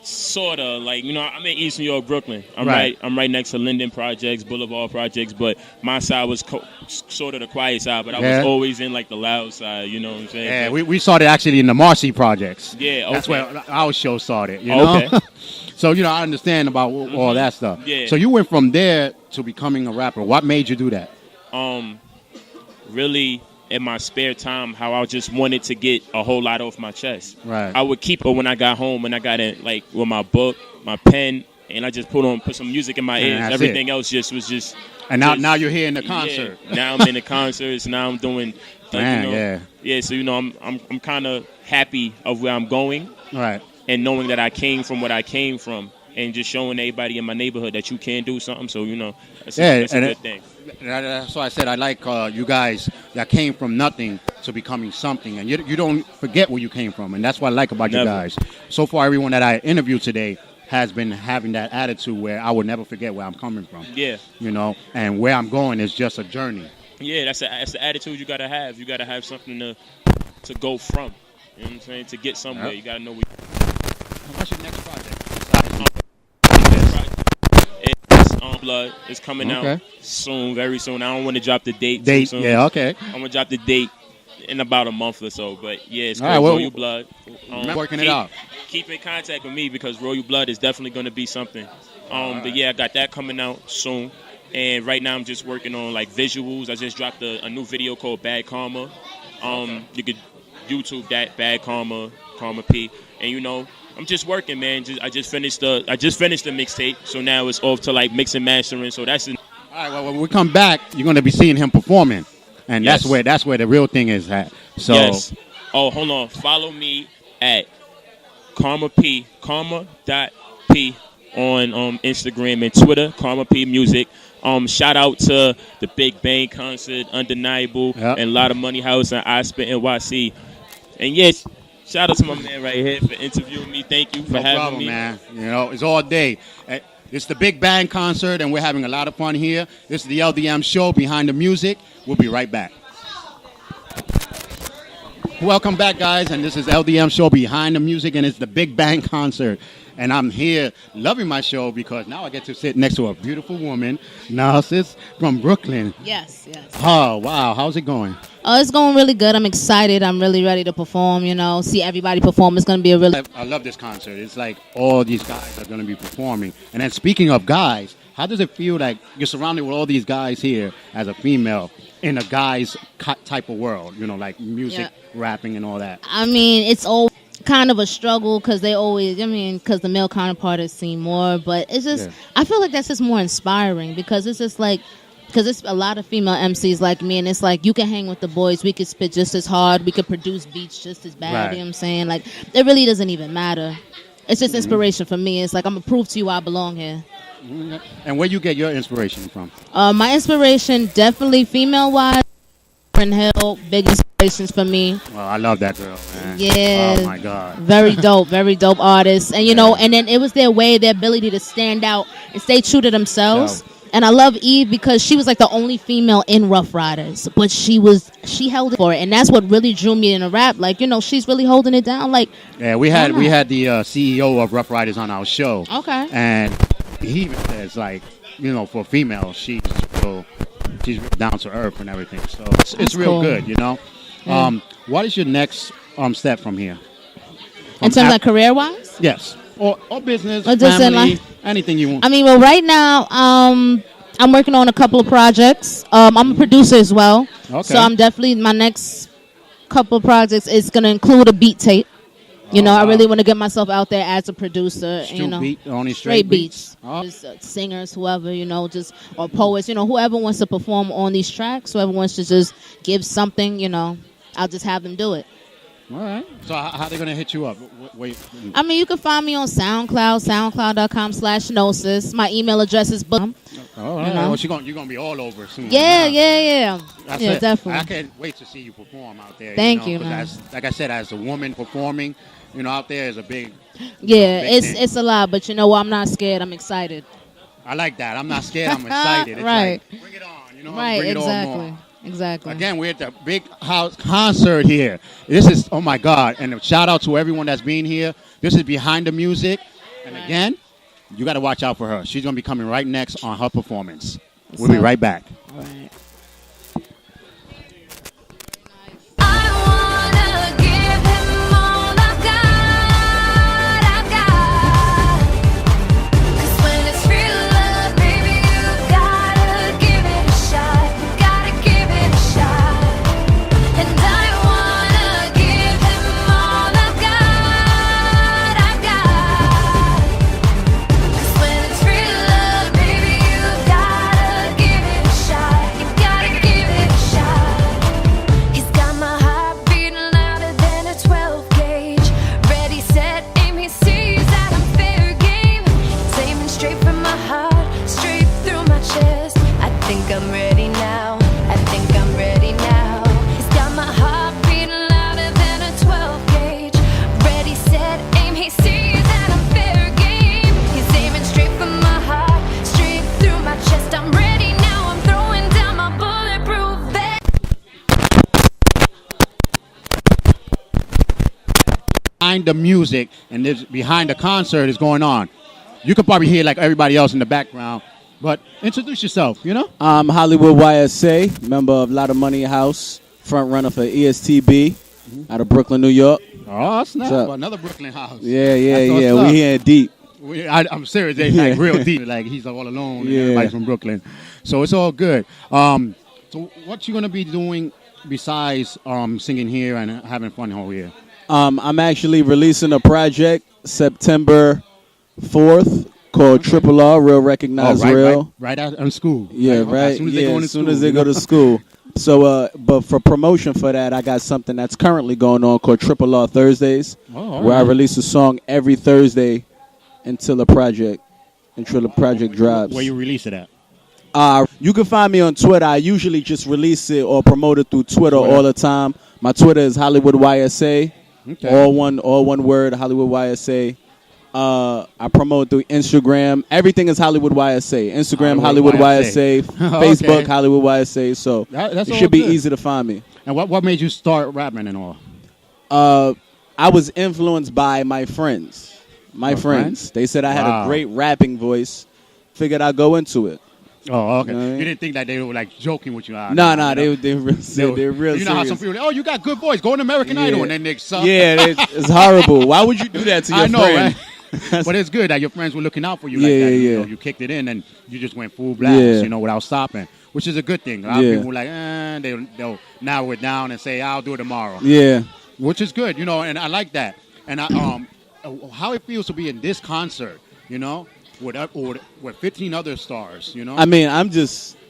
Sorta, like, you know, I'm in East New York, Brooklyn. I'm right next to Linden Projects, Boulevard Projects, but my side was sort of the quiet side, but I was always in like the loud side, you know what I'm saying? Yeah, we started actually in the Marcy Projects. Yeah, okay. That's where our show started, you know? Okay. So, you know, I understand about all that stuff. Yeah. So you went from there to becoming a rapper. What made you do that? Really, in my spare time, how I just wanted to get a whole lot off my chest. Right. I would keep it when I got home, and I got in like with my book, my pen, and I just put some music in my ears. Everything else was just. And now you're here in the concert. Yeah, now I'm in the concerts. Now I'm doing. Man, yeah. So, you know, I'm kind of happy of where I'm going. Right. And knowing that I came from what I came from, and just showing everybody in my neighborhood that you can do something. So, you know, that's a good thing. That's why I said I like you guys that came from nothing to becoming something, and you don't forget where you came from, and that's what I like about you Never. guys. So far, everyone that I interviewed today has been having that attitude where I will never forget where I'm coming from. Yeah. You know, and where I'm going is just a journey. Yeah, that's the attitude you gotta have. You gotta have something to go from. You know what I'm saying? To get somewhere, Yep. you gotta know where. What's your next project? It's Blood. It's coming Okay. out soon, very soon. I don't want to drop the date. Date, Too soon. yeah, okay. I'm gonna drop the date in about a month or so. But yeah, it's All called right, well, Royal Blood. working it out. Keep in contact with me because Royal Blood is definitely gonna be something. But yeah, I got that coming out soon. And right now I'm just working on like visuals. I just dropped a new video called Bad Karma. You could YouTube that, Bad Karma, Karma P. And you know, I'm just working, man. I just finished the mixtape, so now it's off to like mix and mastering. So that's All right, well, when we come back, you're going to be seeing him performing, and Yes. that's where the real thing is at. So, yes. Oh, hold on. Follow me at Karma P, Karma.P on Instagram and Twitter, Karma P Music. Shout out to the Big Bang concert, Undeniable, and Lotta Money House and I Spit NYC. And yes, shout out to my man right here for interviewing me. Thank you for no having problem, me. man. You know, it's all day. It's the Big Bang concert, and we're having a lot of fun here. This is the LDM show, Behind the Music. We'll be right back. Welcome back, guys, and this is LDM show, Behind the Music, and it's the Big Bang concert. And I'm here loving my show because now I get to sit next to a beautiful woman, Narcissus from Brooklyn. Yes. Oh, wow. How's it going? Oh, it's going really good. I'm excited. I'm really ready to perform, see everybody perform. It's going to be a really... I love this concert. It's like all these guys are going to be performing. And then speaking of guys, how does it feel like you're surrounded with all these guys here as a female in a guy's type of world, like music, rapping, and all that? I mean, it's all kind of a struggle because because the male counterpart has seen more. But it's just, I feel like that's just more inspiring because it's just like... Because it's a lot of female MCs like me, and it's like you can hang with the boys. We could spit just as hard. We could produce beats just as bad. Right. You know what I'm saying? Like, it really doesn't even matter. It's just inspiration for me. It's like I'm going to prove to you I belong here. And where you get your inspiration from? My inspiration, definitely female-wise, Lauryn Hill, big inspirations for me. Well, I love that girl, man. Yeah. Oh, my God. Very dope artists. And, and then it was their ability to stand out and stay true to themselves. And I love Eve because she was like the only female in Rough Riders, but she held it for it, and that's what really drew me into rap. Like, she's really holding it down. Like, yeah, we had the CEO of Rough Riders on our show. Okay. And he even says like, for females, she's down to earth and everything. So it's real cool. good, Yeah. What is your next step from here? In terms of career-wise? Yes. Or business, Or just in family, life? anything you want. I mean, well, right now, I'm working on a couple of projects. I'm a producer as well. Okay. So I'm definitely, my next couple of projects is going to include a beat tape. I really want to get myself out there as a producer. Only straight beats. Just singers, whoever, or poets, whoever wants to perform on these tracks, whoever wants to just give something, I'll just have them do it. All right. So how are they going to hit you up? Wait. I mean, you can find me on SoundCloud, soundcloud.com/Gnosis. My email address is book. All right. Well, you're going to be all over soon. Yeah. Definitely. I can't wait to see you perform out there. Thank you, man. Like I said, as a woman performing, out there is a big... Yeah, big thing. it's a lot, but I'm not scared. I'm excited. I like that. I'm not scared. I'm excited. It's right. Like, bring it on. Right, bring it exactly. on more. Exactly. Again, we're at the big house concert here. This is, oh my God. And a shout out to everyone that's been here. This is Behind the Music. And again, you got to watch out for her. She's going to be coming right next on her performance. We'll be right back. All right. When it's real love, baby, you gotta give it a shot. You behind the music and this behind the concert is going on. You could probably hear like everybody else in the background, but introduce yourself, you know? I'm Hollywood YSA, member of Lotta Money House, front runner for ESTB out of Brooklyn, New York. Oh, snap. What's up? Another Brooklyn house. Yeah. That's what's We up. here deep. I'm serious. They like real deep. Like he's all alone. And Yeah. everybody's from Brooklyn, so it's all good. So what you gonna be doing besides singing here and having fun over here? I'm actually releasing a project September 4th called Triple R, Real Recognize Real. Right out of school. Yeah, right. As soon as they go as to soon school, as they you go know? to school. So, but for promotion for that, I got something that's currently going on called Triple R Thursdays, all where I right. release a song every Thursday until the project drops. Where you release it at? You can find me on Twitter. I usually just release it or promote it through Twitter all the time. My Twitter is Hollywood YSA. Okay. All one word, Hollywood YSA. I promote through Instagram. Everything is Hollywood YSA. Instagram, Hollywood YSA. Facebook, Okay. Hollywood YSA. So That's it all should be good. easy to find me. And what made you start rapping and all? I was influenced by my friends. My Your friends. friends? They said I had Wow. a great rapping voice. Figured I'd go into it. Oh, okay. You know what I mean? You didn't think that they were like joking with you? No, they were real You know how some serious. people, oh, you got good voice. Go on American Idol, and then they suck. Yeah, it's horrible. Why would you do that to your I know, friend? right? But it's good that your friends were looking out for you Yeah, like that. yeah. You know, you kicked it in and you just went full blast, Yeah. you know, without stopping, which is a good thing. A lot Yeah. of people were like, they'll narrow it down and say, I'll do it tomorrow. Yeah. Which is good, you know, and I like that. And how it feels to be in this concert, you know, with 15 other stars, you know. I mean,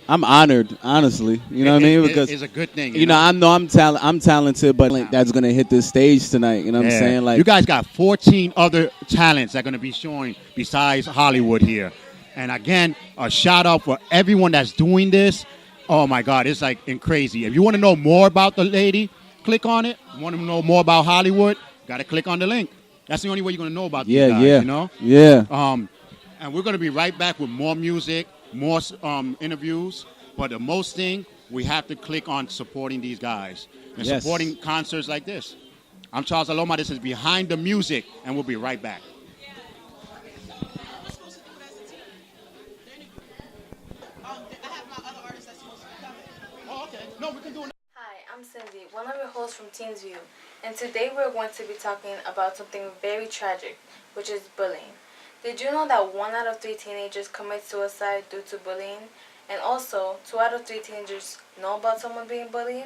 I'm honored, honestly. You know what I mean? Because it's a good thing. You know, I'm talented, but that's gonna hit this stage tonight. You know what I'm saying? Like, you guys got 14 other talents that are going to be showing besides Hollywood here. And again, a shout out for everyone that's doing this. Oh my God, it's like crazy. If you want to know more about the lady, click on it. Want to know more about Hollywood? Got to click on the link. That's the only way you're going to know about these guys, you know? Yeah. And we're going to be right back with more music, more interviews. But the most thing, we have to click on supporting these guys and Yes. supporting concerts like this. I'm Charles Aloma. This is Behind the Music, and we'll be right back. Hi, I'm Cindy, one of your hosts from Teens View, and today we're going to be talking about something very tragic, which is bullying. Did you know that 1 out of 3 teenagers commit suicide due to bullying? And also, 2 out of 3 teenagers know about someone being bullied?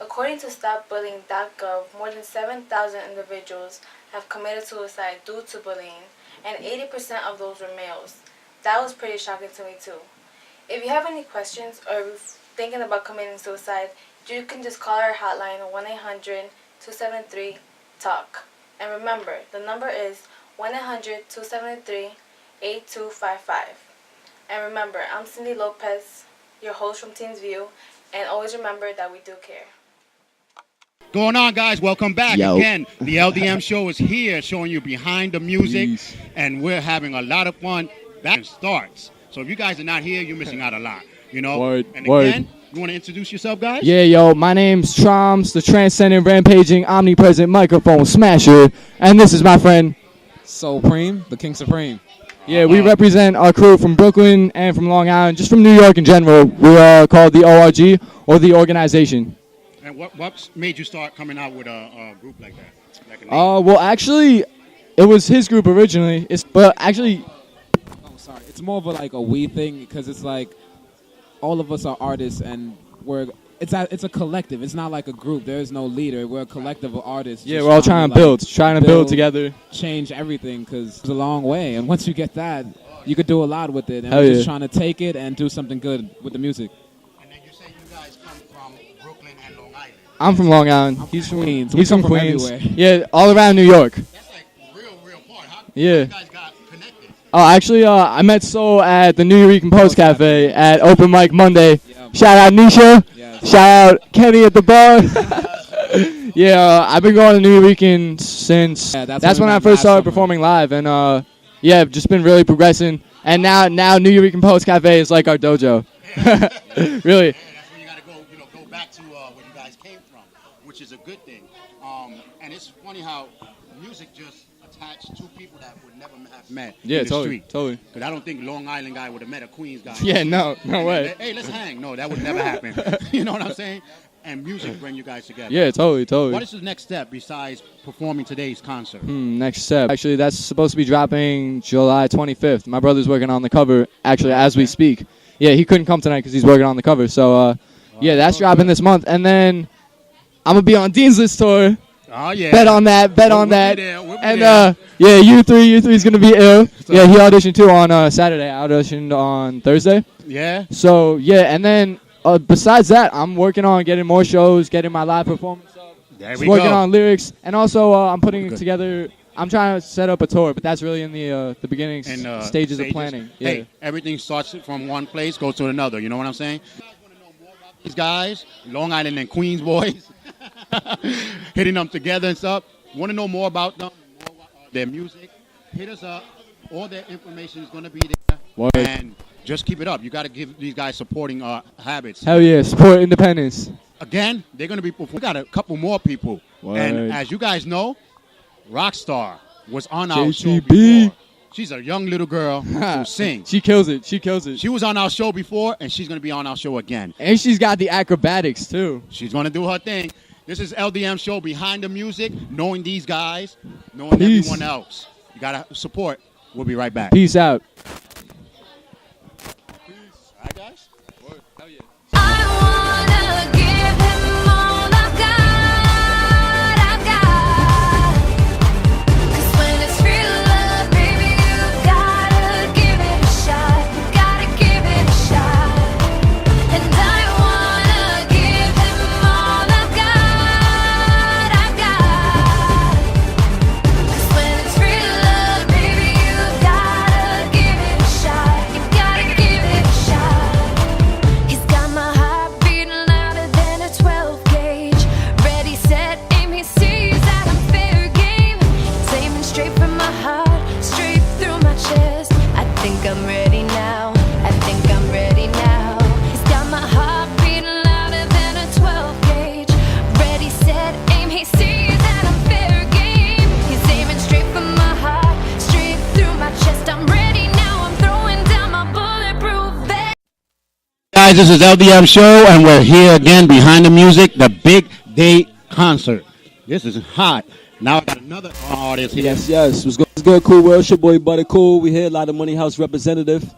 According to StopBullying.gov, more than 7,000 individuals have committed suicide due to bullying, and 80% of those were males. That was pretty shocking to me too. If you have any questions or thinking about committing suicide, you can just call our hotline 1-800-273-TALK. And remember, the number is 1-800-273-8255. And remember, I'm Cindy Lopez, your host from Teens View, and always remember that we do care. Going on, guys. Welcome back. Yo. Again, the LDM show is here showing you behind the music, and we're having a lot of fun. That starts. So if you guys are not here, you're missing out a lot, you know? Word, and word. again, you want to introduce yourself, guys? Yeah, yo, my name's Troms, the transcendent, rampaging, omnipresent microphone smasher, and this is my friend Supreme, the King Supreme. Yeah, we represent our crew from Brooklyn and from Long Island, just from New York in general. We are called the ORG, or the organization. And what made you start coming out with a group like that? Like a name? Well, actually, it was his group originally. It's It's more of a we thing because it's like all of us are artists and it's a collective. It's not like a group. There is no leader. We're a collective of artists. Yeah, just we're all trying to build together. Change everything because it's a long way. And once you get that, you could do a lot with it. And Hell we're just yeah. trying to take it and do something good with the music. I'm from Long Island. He's from Queens. He's We come from from Queens. everywhere. Yeah, all around New York. Yeah. Oh, actually, I met Soul at the New York Post Cafe at Open Mic Monday. Shout out Nisha. Shout out Kenny at the bar. Yeah, I've been going to New York since. That's when I first started performing live, and yeah, I've just been really progressing. And now New York Post Cafe is like our dojo. Really. Which is a good thing. And it's funny how music just attached two people that would never have met Yeah, in the totally, street. totally. Because I don't think Long Island guy would have met a Queens guy. Yeah, no way. Hey, let's hang. No, that would never happen. You know what I'm saying? And music bring you guys together. Yeah, totally. What is the next step besides performing today's concert? Next step. Actually, that's supposed to be dropping July 25th. My brother's working on the cover, actually, as we speak. Yeah, he couldn't come tonight because he's working on the cover. So, yeah, that's dropping this month. And then I'm going to be on Dean's List tour. Oh, yeah. Bet on that. We'll be there. And, yeah, U3 is going to be ill. Yeah, he auditioned, too, on Saturday. I auditioned on Thursday. Yeah. So, yeah, and then besides that, I'm working on getting more shows, getting my live performance up. There we working go. on lyrics. And also, I'm putting together... I'm trying to set up a tour, but that's really in the beginning stages of planning. Yeah. Hey, everything starts from one place, goes to another. You know what I'm saying? You guys want to know more about these guys, Long Island and Queens boys, hitting them together and stuff. Want to know more about them, more about their music? Hit us up. All their information is going to be there. Word. And just keep it up. You got to give these guys supporting habits. Hell yeah, support independence. Again, they're going to be performing. We got a couple more people. Word. And as you guys know, Rockstar was on our show JTB. before. She's a young little girl who sings. She kills it. She was on our show before, and she's going to be on our show again. And she's got the acrobatics, too. She's going to do her thing. This is LDM Show Behind the Music, knowing these guys, knowing everyone else. You got to support. We'll be right back. Peace out. All right, guys? Hell yeah. I'm ready now. I think I'm ready now. He's got my heart beating louder than a 12 gauge. Ready, set, aim. He sees that I'm fair game. He's aiming straight for my heart, straight through my chest. I'm ready now. I'm throwing down my bulletproof vest. Guys, this is LDM Show, and we're here again behind the music, the Big Day Concert. This is hot. Now I got another artist here. Yes. What's good, Cool World? It's your boy, Buddy Cool. We here, Lotta Money House representative.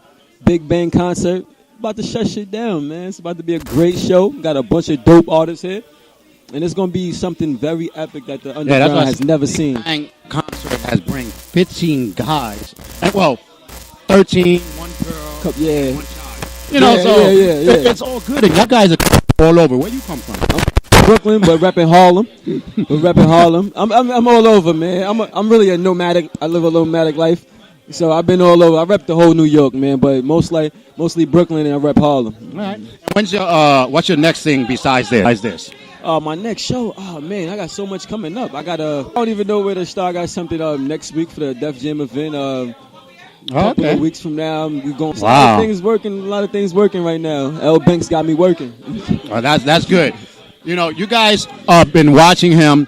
Big Bang concert. About to shut shit down, man. It's about to be a great show. Got a bunch of dope artists here. And it's going to be something very epic that the underground has never seen. Big Bang concert has bring 15 guys. And, well, 13, one girl, yeah. one child. You know, it's all good. And you guys are all over. Where you come from? Brooklyn, but repping Harlem. I'm all over, man. I'm really a nomadic. I live a nomadic life, so I've been all over. I rep the whole New York, man, but mostly Brooklyn, and I rep Harlem. All right. When's your what's your next thing besides this? My next show. Oh man, I got so much coming up. I don't even know where to start. I got something next week for the Def Jam event. A couple of weeks from now, we're going. Wow. A lot of things working right now. L Banks got me working. Oh, that's good. You know, you guys have been watching him.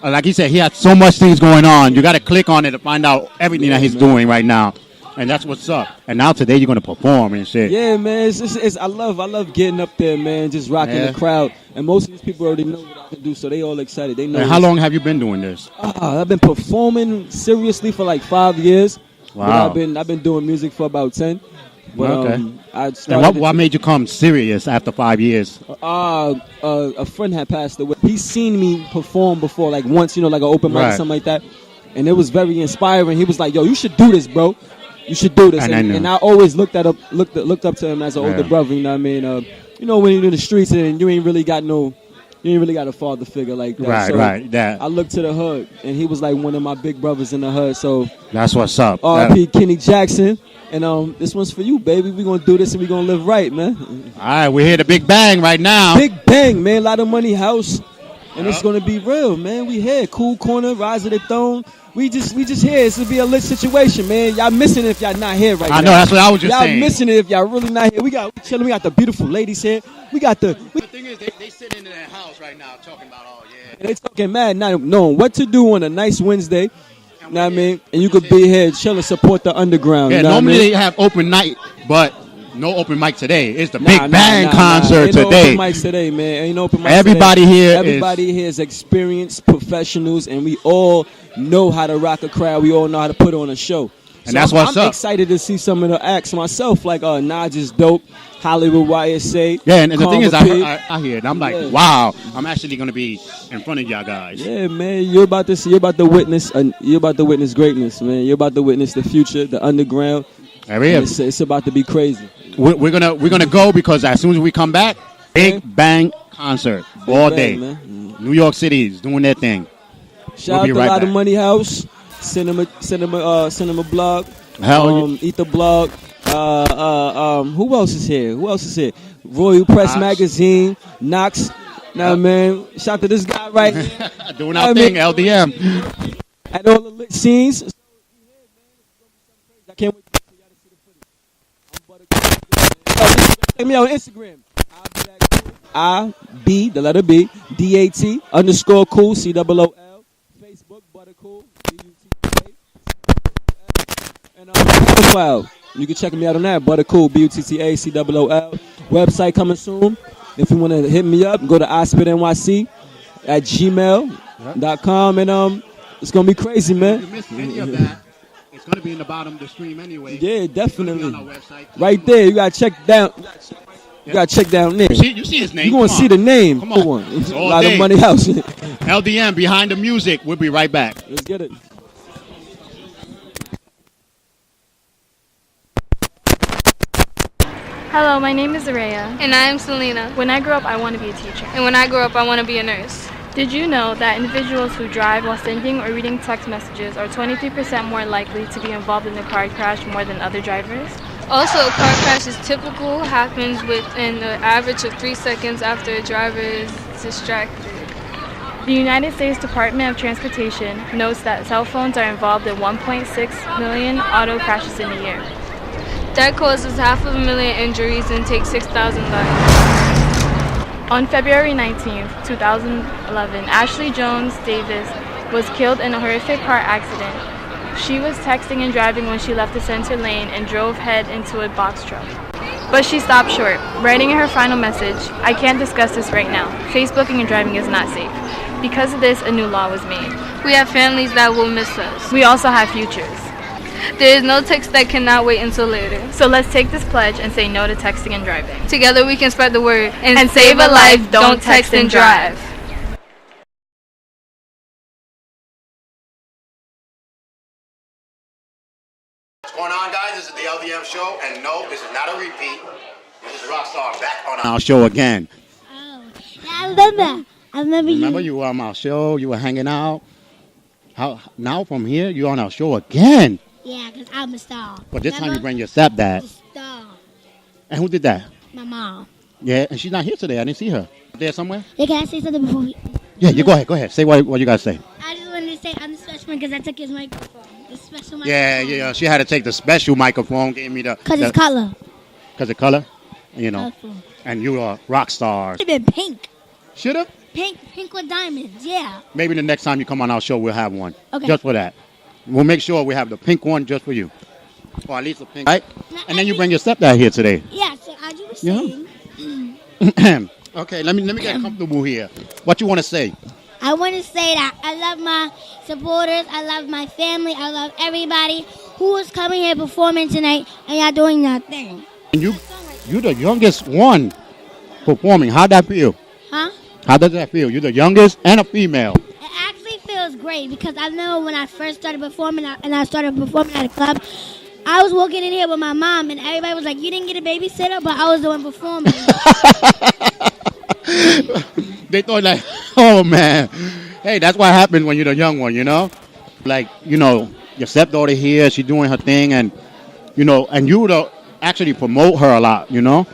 Like he said, he has so much things going on. You got to click on it to find out everything that he's doing right now. And that's what's up. And now today you're going to perform and shit. Yeah, man. I love getting up there, man, just rocking the crowd. And most of these people already know what I can do, so they all excited. They know. And how long have you been doing this? I've been performing seriously for like 5 years. Wow. But I've been doing music for about 10. But, okay. And what made you come serious after 5 years? A friend had passed away. He's seen me perform before, like once, like an open mic or something like that. And it was very inspiring. He was like, yo, you should do this, bro. You should do this. And I always looked up to him as an older brother, you know what I mean? When you're in the streets and you ain't really got a father figure like that. Right. I looked to the hood, and he was like one of my big brothers in the hood. So that's what's up. R.I.P. Kenny Jackson. And this one's for you, baby. We're going to do this, and we're going to live right, man. All right, we're here to Big Bang right now. Big Bang, man. Lotta Money House. And it's going to be real, man. We here. Cool Corner, Rise of the Throne. We just here. It's going to be a lit situation, man. Y'all missing it if y'all not here right now. I know, that's what I was just saying. Y'all missing it if y'all really not here. We got the beautiful ladies here. The thing is, they sit in their house right now talking about, oh, yeah. They talking mad, not knowing what to do on a nice Wednesday. You know what I mean? And you could be here, chill and support the underground. Yeah, you know normally what I mean? they have open night, but no open mic today. It's the Big Bang concert Ain't today. No open mics today, man. Ain't no open mics Everybody today. here Everybody here is experienced professionals, and we all know how to rock a crowd. We all know how to put on a show. And that's what's I'm up. excited to see some of the acts myself, like Naj is dope, Hollywood YSA. Yeah, and the thing is, Karma Pig. I hear it. I'm like, wow, I'm actually going to be in front of y'all guys. Yeah, man, you're about to witness greatness, man. You're about to witness the future, the underground. It's about to be crazy. We're gonna go because as soon as we come back, Big Bang concert all day. Man. New York City is doing their thing. Shout out to Lotta Money House. Send them a blog. Eat the blog. Who else is here? Royal Press Magazine. Knox. Now, man, shout out to this guy right here. Doing our thing, LDM. At all the lit scenes. I can't wait to see y'all to see the footage. Check me out on Instagram. I-B, the letter B, D-A-T, _cool, C-O-O-L. Facebook, Buttercool, B-U-T-T-A. And SoundCloud. You can check me out on that, Buttercool, B-U-T-T-A, C-O-O-L. Website coming soon. If you want to hit me up, go to iSpitNYC at gmail.com. And it's going to be crazy, man. If you missed any of that, it's going to be in the bottom of the stream anyway. Yeah, definitely. On our website. Right there. You got to check down. You got to check down there. You see his name. You're going to see the name. Come on. It's Lotta Money House. LDM, behind the music. We'll be right back. Let's get it. Hello, my name is Araya. And I am Selena. When I grow up, I want to be a teacher. And when I grow up, I want to be a nurse. Did you know that individuals who drive while sending or reading text messages are 23% more likely to be involved in a car crash more than other drivers? Also, a car crash is typical, happens within the average of 3 seconds after a driver is distracted. The United States Department of Transportation notes that cell phones are involved in 1.6 million auto crashes in a year. That causes 500,000 injuries and takes 6,000 lives. On February 19, 2011, Ashley Jones Davis was killed in a horrific car accident. She was texting and driving when she left the center lane and drove head into a box truck. But she stopped short, writing in her final message, "I can't discuss this right now. Facebooking and driving is not safe." Because of this, a new law was made. We have families that will miss us. We also have futures. There is no text that cannot wait until later. So let's take this pledge and say no to texting and driving. Together we can spread the word and save a life. Don't text and drive. What's going on, guys? This is the LDM show, and no, this is not a repeat. This is Rockstar back on our show again. I remember you. Remember you were on our show, you were hanging out. How now from here, you're on our show again. Yeah, because I'm a star. But this time you bring your stepdad. Star. And who did that? My mom. Yeah, and she's not here today. I didn't see her. There somewhere? Yeah, can I say something before we... Yeah, you go ahead. Go ahead. Say what you got to say. I just wanted to say I'm the special one because I took his microphone. The special microphone. Yeah. She had to take the special microphone. Gave me the... Because it's color. Because of color? You know. Colorful. And you are rock stars. Should have been pink. Should have? Pink with diamonds, yeah. Maybe the next time you come on our show, we'll have one. Okay. Just for that. We'll make sure we have the pink one just for you. Or at least a pink. Right? And then you bring your stepdad here today. Yeah, so as you were saying. Okay, let me get comfortable here. What you want to say? I want to say that I love my supporters. I love my family. I love everybody who is coming here performing tonight and y'all doing that thing. And you're the youngest one performing. How'd that feel? Huh? How does that feel? You're the youngest and a female. It actually feels great because I know when I first started performing and I started performing at a club, I was walking in here with my mom and everybody was like, "You didn't get a babysitter," but I was the one performing. They thought like, oh man, hey, that's what happens when you're the young one, you know? Like, you know, your stepdaughter here, she's doing her thing and, you know, and you would actually promote her a lot, you know?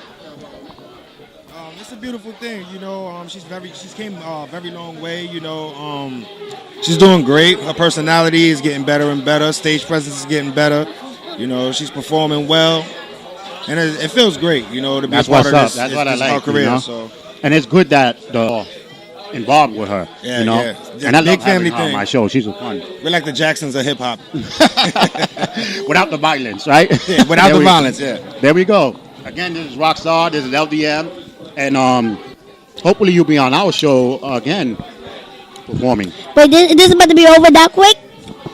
It's a beautiful thing, you know. She's came a very long way, you know. She's doing great. Her personality is getting better and better. Stage presence is getting better. You know, she's performing well, and it feels great, you know, to be That's a part what's of up. this. That's what I this like, her career. you know? So, and it's good that the involved with her. Yeah, you know? yeah. And I Big love having family her on thing. my show. She's fun. We're like the Jacksons of hip hop. Without the violence, right? Yeah, without the violence, yeah. There we go. Again, this is Rockstar. This is LDM. And hopefully you'll be on our show again performing. But this is about to be over that quick?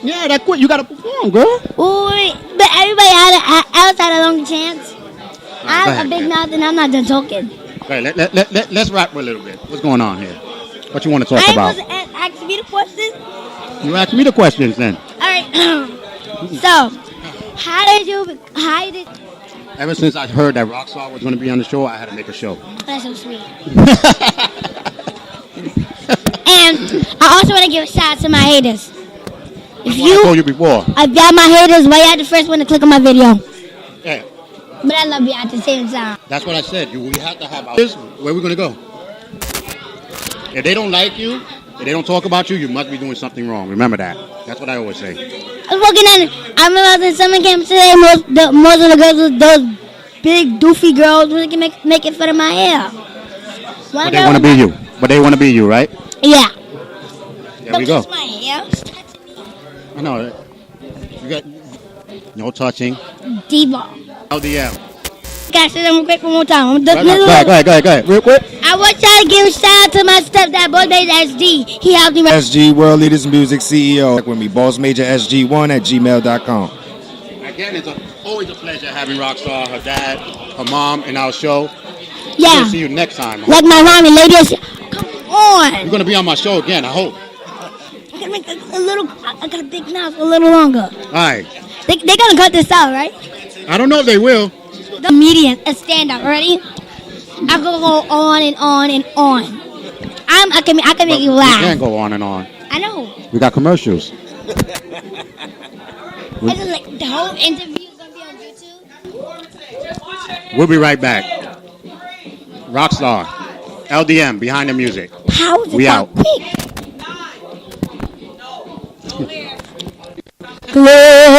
Yeah, that quick. You got to perform, girl. Ooh, but everybody else had a long chance. I have a big mouth and I'm not done talking. Okay, let's rap for a little bit. What's going on here? What you want to talk about? Ask me the question? You ask me the questions then. All right. So, how did... Ever since I heard that Rockstar was going to be on the show, I had to make a show. That's so sweet. And I also want to give a shout out to my haters. That's what I told you before. If y'all my haters, why y'all the first one to click on my video? Yeah. But I love you at the same time. That's what I said. We have to have this. Where we going to go? If they don't like you, if they don't talk about you, you must be doing something wrong. Remember that. That's what I always say. I was walking in. I remember at the summer camp today. Most of the girls, those big doofy girls, really making fun of my hair. But they want to be you. But they want to be you, right? Yeah. There we go. Don't touch my hair. I know. You got no touching. Diva. LDM. Guys, say that real quick one more time. Go ahead. Real quick. I want y'all to give a shout out to my stepdad, boy named SG. He helped me. SG, World Leaders Music CEO. With me, bossmajorsg1@gmail.com. Again, it's always a pleasure having Rockstar, her dad, her mom, in our show. Yeah. We'll see you next time. Like my rhyming ladies. Come on. You're going to be on my show again, I hope. I can make a little. I got a big mouth a little longer. All right. They're gonna cut this out, right? I don't know if they will. The median, a stand up. Ready? I can go on and on and on. I can make you laugh. We can't go on and on. I know. We got commercials. Like the whole interview is gonna be on YouTube. We'll be right back. Rockstar, LDM, behind the music. How is it we that out. quick? Clear.